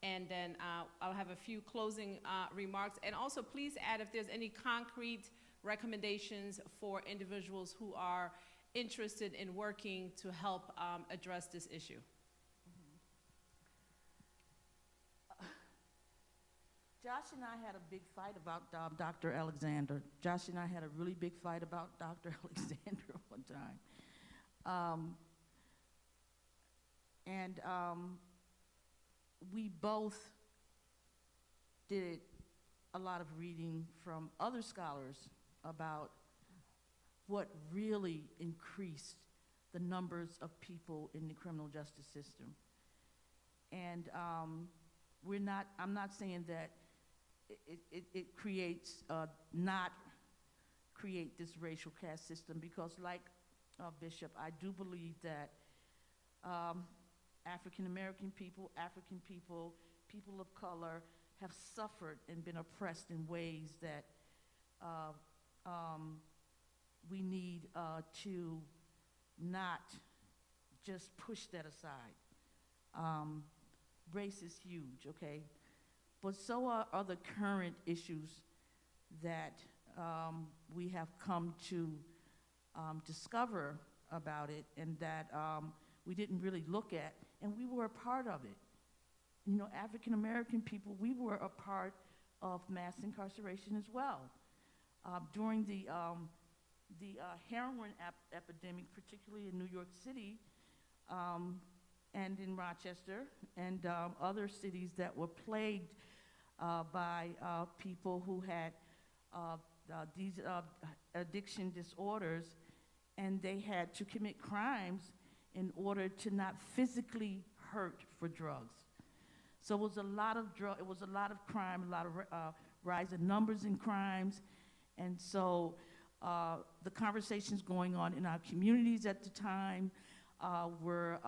And then I'll have a few closing remarks. And also, please add if there's any concrete recommendations for individuals who are interested in working to help address this issue. Josh and I had a big fight about Dr. Alexander. Josh and I had a really big fight about Dr. Alexander one time. We both did a lot of reading from other scholars about what really increased the numbers of people in the criminal justice system. And I'm not saying that it creates, not create this racial caste system, because like Bishop, I do believe that African American people, African people, people of color have suffered and been oppressed in ways that we need to not just push that aside. Race is huge, okay? But so are other current issues that we have come to discover about it, and that we didn't really look at, and we were a part of it. You know, African American people, we were a part of mass incarceration as well. During the heroin epidemic, particularly in New York City, and in Rochester, and other cities that were plagued by people who had these addiction disorders, and they had to commit crimes in order to not physically hurt for drugs. So it was a lot of crime, a lot of rise in numbers in crimes, and so the conversations going on in our communities at the time were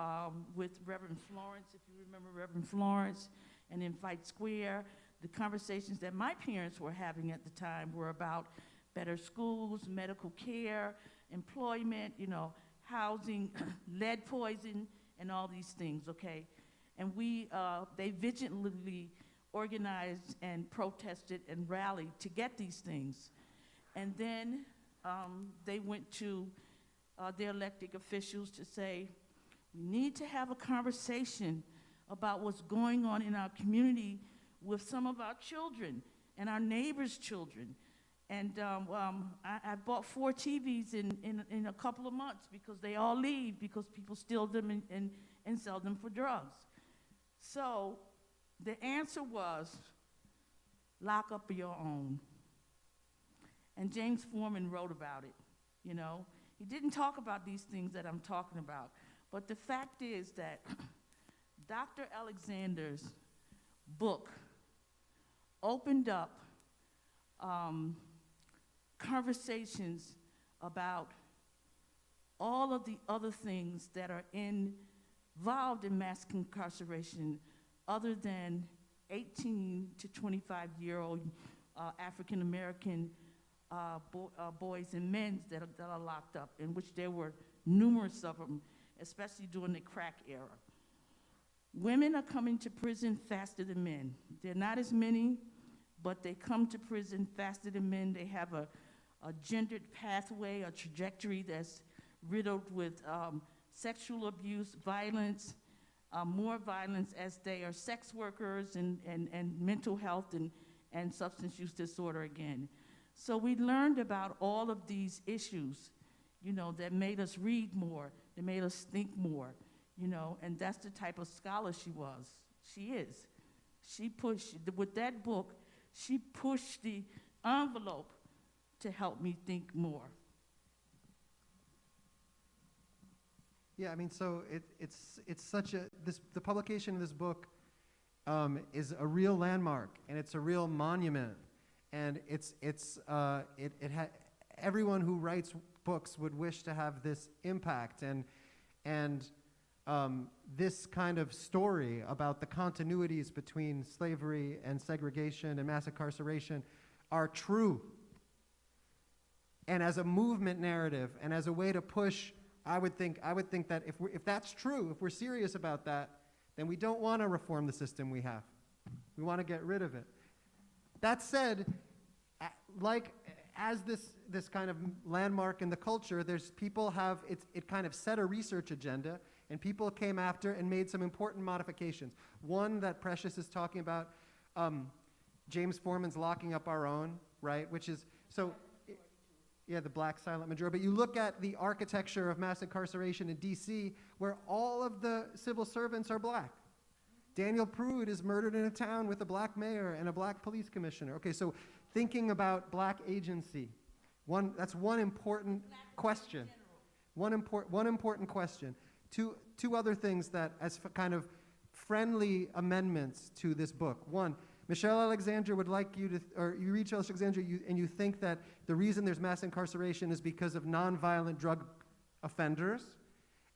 with Reverend Florence, if you remember Reverend Florence, and in Fight Square. The conversations that my parents were having at the time were about better schools, medical care, employment, you know, housing, lead poison, and all these things, okay? And they vigilantly organized and protested and rallied to get these things. And then they went to their elected officials to say, we need to have a conversation about what's going on in our community with some of our children and our neighbors' children. And I bought 4 TVs in a couple of months because they all leave because people steal them and sell them for drugs. So the answer was, lock up your own. And James Foreman wrote about it, you know. He didn't talk about these things that I'm talking about. But the fact is that Dr. Alexander's book opened up conversations about all of the other things that are involved in mass incarceration other than 18 to 25-year-old African American boys and men that are locked up, in which there were numerous of them, especially during the crack era. Women are coming to prison faster than men. They're not as many, but they come to prison faster than men. They have a gendered pathway, a trajectory that's riddled with sexual abuse, violence, more violence as they are sex workers and mental health and substance use disorder again. So we learned about all of these issues, you know, that made us read more, that made us think more, you know, and that's the type of scholar she was. She is. She pushed, with that book, she pushed the envelope to help me think more. Yeah, I mean, so it's such a, the publication of this book is a real landmark, and it's a real monument, and everyone who writes books would wish to have this impact, and this kind of story about the continuities between slavery and segregation and mass incarceration are true. And as a movement narrative and as a way to push, I would think that if that's true, if we're serious about that, then we don't want to reform the system we have. We want to get rid of it. That said, as this kind of landmark in the culture, it kind of set a research agenda, and people came after and made some important modifications. One that Precious is talking about, James Foreman's Locking Up Our Own, right? Which is, the black silent majority. But you look at the architecture of mass incarceration in DC, where all of the civil servants are black. Daniel Pruitt is murdered in a town with a black mayor and a black police commissioner. Okay, so thinking about black agency, that's one important question. One important question. Two other things that, as kind of friendly amendments to this book. One, Michelle Alexander would like you to, or you read Michelle Alexander and you think that the reason there's mass incarceration is because of nonviolent drug offenders,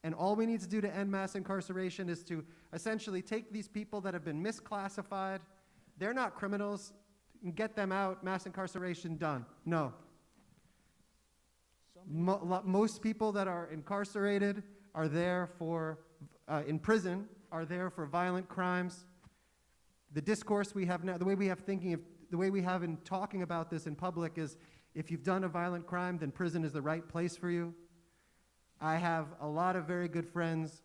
and all we need to do to end mass incarceration is to essentially take these people that have been misclassified, they're not criminals, and get them out, mass incarceration done. No. Most people that are incarcerated are there for, in prison, are there for violent crimes. The discourse we have now, the way we have in talking about this in public is, if you've done a violent crime, then prison is the right place for you. I have a lot of very good friends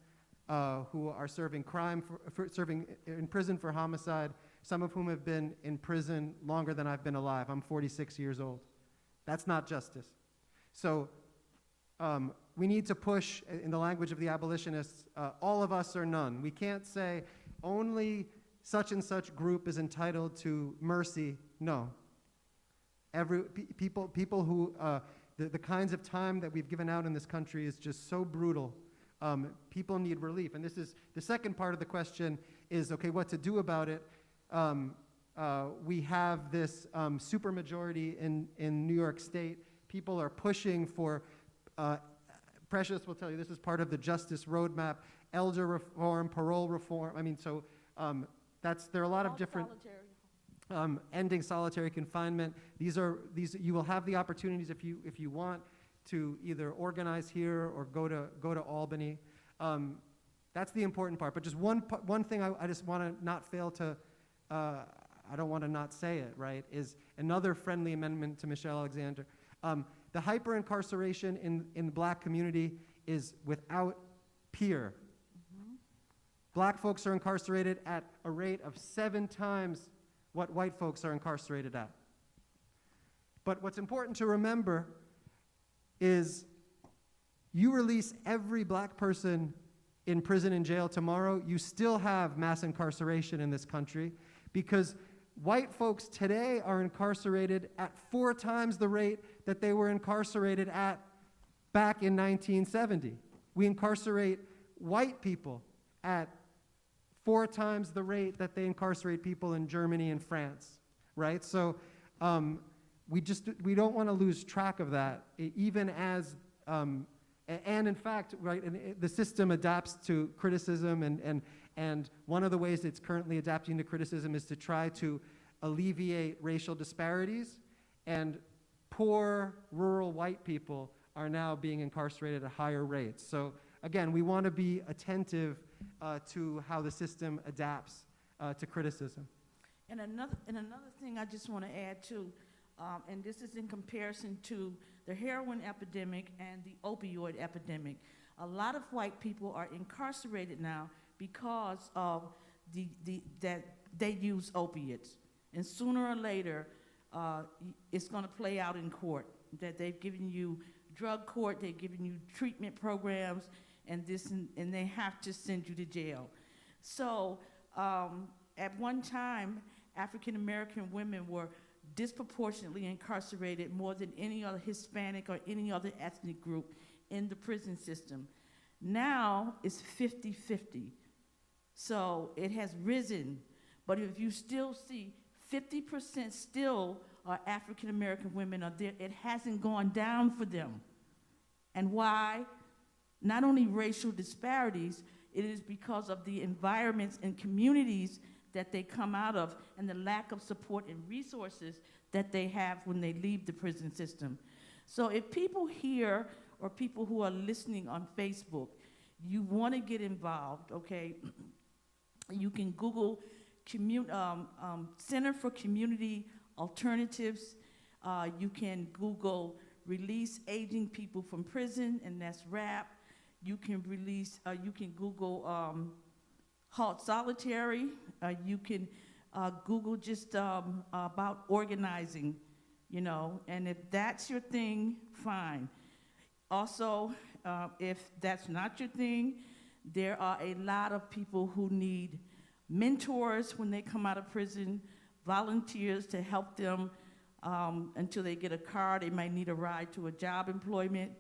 who are serving serving in prison for homicide, some of whom have been in prison longer than I've been alive. I'm 46 years old. That's not justice. So we need to push, in the language of the abolitionists, all of us or none. We can't say only such and such group is entitled to mercy. No. People who, the kinds of time that we've given out in this country is just so brutal. People need relief. And this is, the second part of the question is, okay, what to do about it? We have this supermajority in New York State. People are pushing for, Precious will tell you, this is part of the justice roadmap, elder reform, parole reform. I mean, so there are a lot of different, ending solitary confinement. These you will have the opportunities if you want to either organize here or go to Albany. That's the important part. But just one thing I just want to not fail to, I don't want to not say it, right, is another friendly amendment to Michelle Alexander. The hyper-incarceration in the black community is without peer. Black folks are incarcerated at a rate of 7 times what white folks are incarcerated at. But what's important to remember is you release every black person in prison and jail tomorrow, you still have mass incarceration in this country, because white folks today are incarcerated at 4 times the rate that they were incarcerated at back in 1970. We incarcerate white people at 4 times the rate that they incarcerate people in Germany and France, right? So we don't want to lose track of that, even as, and in fact, right, the system adapts to criticism, and one of the ways it's currently adapting to criticism is to try to alleviate racial disparities, and poor rural white people are now being incarcerated at higher rates. So again, we want to be attentive to how the system adapts to criticism. And another thing I just want to add too, and this is in comparison to the heroin epidemic and the opioid epidemic. A lot of white people are incarcerated now because of that they use opiates. And sooner or later, it's going to play out in court, that they've given you drug court, they've given you treatment programs, and they have to send you to jail. So at one time, African American women were disproportionately incarcerated more than any other Hispanic or any other ethnic group in the prison system. Now it's 50-50. So it has risen, but if you still see 50% still are African American women are there, it hasn't gone down for them. And why? Not only racial disparities, it is because of the environments and communities that they come out of and the lack of support and resources that they have when they leave the prison system. So if people here or people who are listening on Facebook, you want to get involved, okay, you can Google Center for Community Alternatives. You can Google Release Aging People from Prison, and that's RAP. You can Google Halt Solitary. You can Google just about organizing, you know, and if that's your thing, fine. Also, if that's not your thing, there are a lot of people who need mentors when they come out of prison, volunteers to help them until they get a car. They might need a ride to a job employment,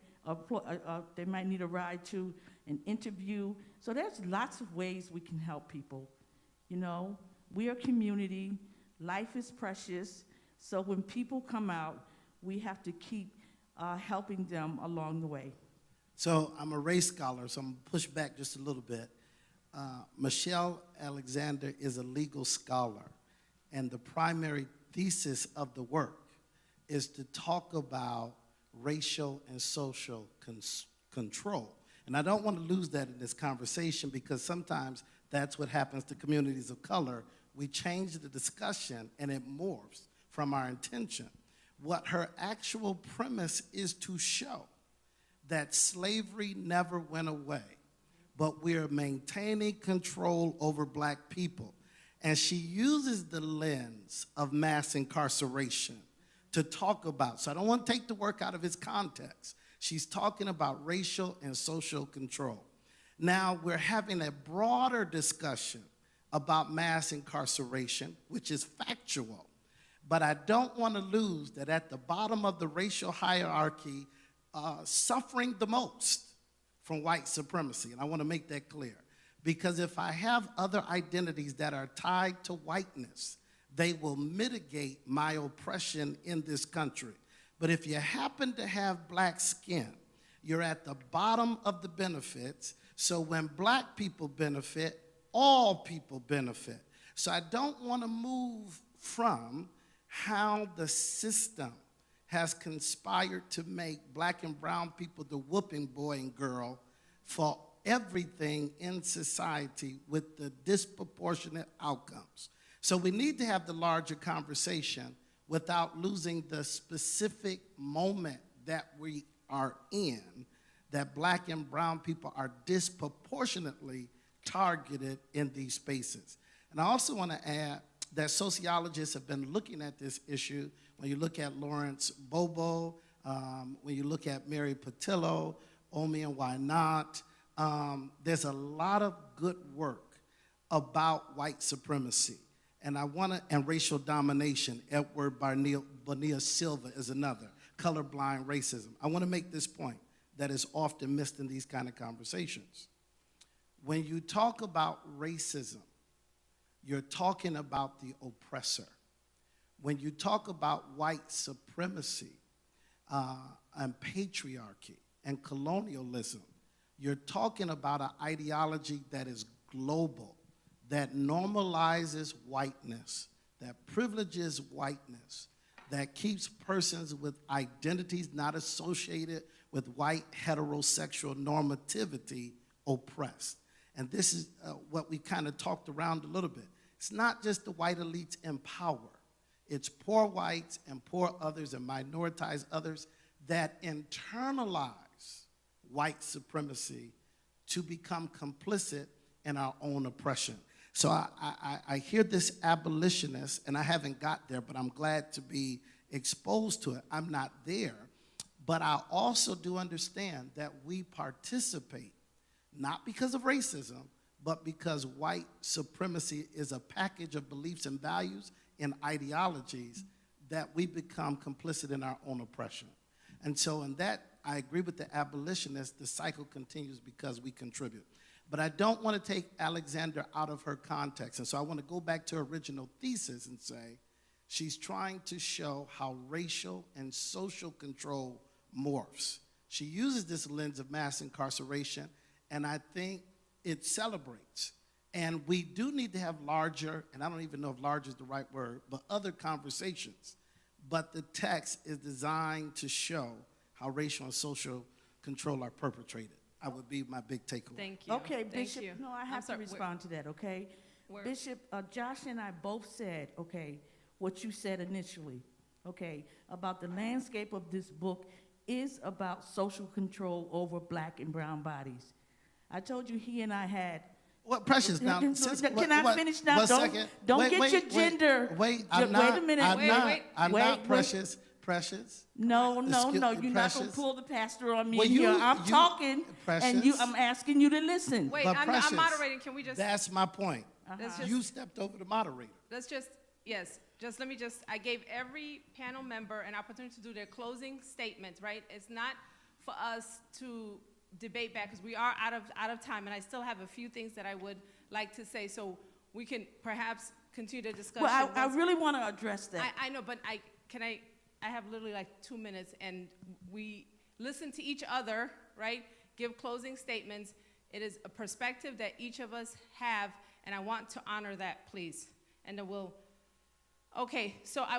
they might need a ride to an interview. So there's lots of ways we can help people. You know, we are a community, life is precious, so when people come out, we have to keep helping them along the way. So I'm a race scholar, so I'm going to push back just a little bit. Michelle Alexander is a legal scholar, and the primary thesis of the work is to talk about racial and social control. And I don't want to lose that in this conversation, because sometimes that's what happens to communities of color. We change the discussion and it morphs from our intention. What her actual premise is to show that slavery never went away, but we're maintaining control over black people. And she uses the lens of mass incarceration to talk about, so I don't want to take the work out of its context. She's talking about racial and social control. Now we're having a broader discussion about mass incarceration, which is factual. But I don't want to lose that at the bottom of the racial hierarchy, suffering the most from white supremacy, and I want to make that clear. Because if I have other identities that are tied to whiteness, they will mitigate my oppression in this country. But if you happen to have black skin, you're at the bottom of the benefits. So when black people benefit, all people benefit. So I don't want to move from how the system has conspired to make black and brown people the whooping boy and girl for everything in society with the disproportionate outcomes. So we need to have the larger conversation without losing the specific moment that we are in, that black and brown people are disproportionately targeted in these spaces. And I also want to add that sociologists have been looking at this issue. When you look at Lawrence Bobo, when you look at Mary Patillo, Omi and Why Not, there's a lot of good work about white supremacy. And and racial domination. Edward Bonilla Silva is another. Colorblind racism. I want to make this point that is often missed in these kind of conversations. When you talk about racism, you're talking about the oppressor. When you talk about white supremacy and patriarchy and colonialism, you're talking about an ideology that is global, that normalizes whiteness, that privileges whiteness, that keeps persons with identities not associated with white heterosexual normativity oppressed. And this is what we kind of talked around a little bit. It's not just the white elites in power. It's poor whites and poor others and minoritized others that internalize white supremacy to become complicit in our own oppression. So I hear this abolitionist, and I haven't got there, but I'm glad to be exposed to it. I'm not there. But I also do understand that we participate, not because of racism, but because white supremacy is a package of beliefs and values and ideologies that we become complicit in our own oppression. And so in that, I agree with the abolitionists, the cycle continues because we contribute. But I don't want to take Alexander out of her context. And so I want to go back to her original thesis and say, she's trying to show how racial and social control morphs. She uses this lens of mass incarceration, and I think it celebrates. And we do need to have larger, and I don't even know if large is the right word, but other conversations. But the text is designed to show how racial and social control are perpetrated. I would be my big takeaway. Thank you. Okay, Thank Bishop, you. no, I I'm have to sorry, respond to that, okay? where- Bishop, Josh and I both said, okay, what you said initially, okay, about the landscape of this book is about social control over black and brown bodies. I told you he and I had. Well, Precious, now, Can since, I finish now? Don't get your gender. Wait, I'm not. Wait a minute. I'm not Precious. Precious. No, you're not gonna pull the pastor on me here. I'm talking, and I'm asking you to listen. Wait, But I'm Precious, moderating. Can we just? That's my point. Let's just- You stepped over the moderator. Let's just, yes, I gave every panel member an opportunity to do their closing statements, right? It's not for us to debate back, because we are out of time, and I still have a few things that I would like to say, so we can perhaps continue the discussion. Well, I really want to address that. I know, but I have literally like 2 minutes, and we listen to each other, right? Give closing statements. It is a perspective that each of us have, and I want to honor that, please. And then okay, so I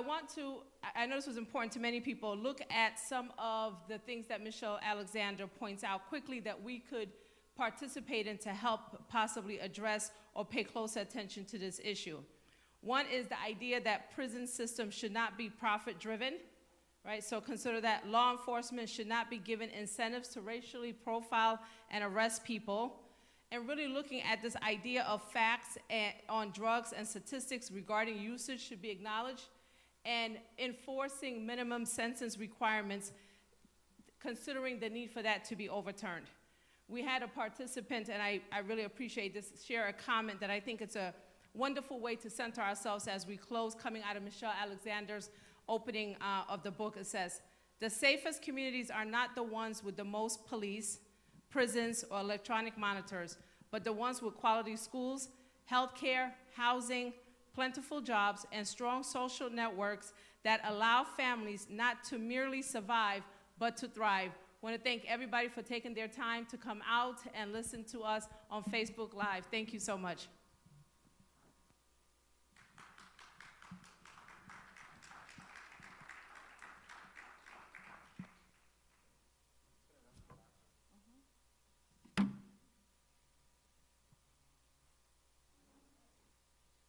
know this was important to many people, look at some of the things that Michelle Alexander points out quickly that we could participate in to help possibly address or pay close attention to this issue. One is the idea that prison systems should not be profit-driven, right? So consider that law enforcement should not be given incentives to racially profile and arrest people. And really looking at this idea of facts on drugs and statistics regarding usage should be acknowledged, and enforcing minimum sentence requirements, considering the need for that to be overturned. We had a participant, and I really appreciate this, share a comment that I think it's a wonderful way to center ourselves as we close, coming out of Michelle Alexander's opening of the book. It says, the safest communities are not the ones with the most police, prisons, or electronic monitors, but the ones with quality schools, healthcare, housing, plentiful jobs, and strong social networks that allow families not to merely survive, but to thrive. I want to thank everybody for taking their time to come out and listen to us on Facebook Live. Thank you so much.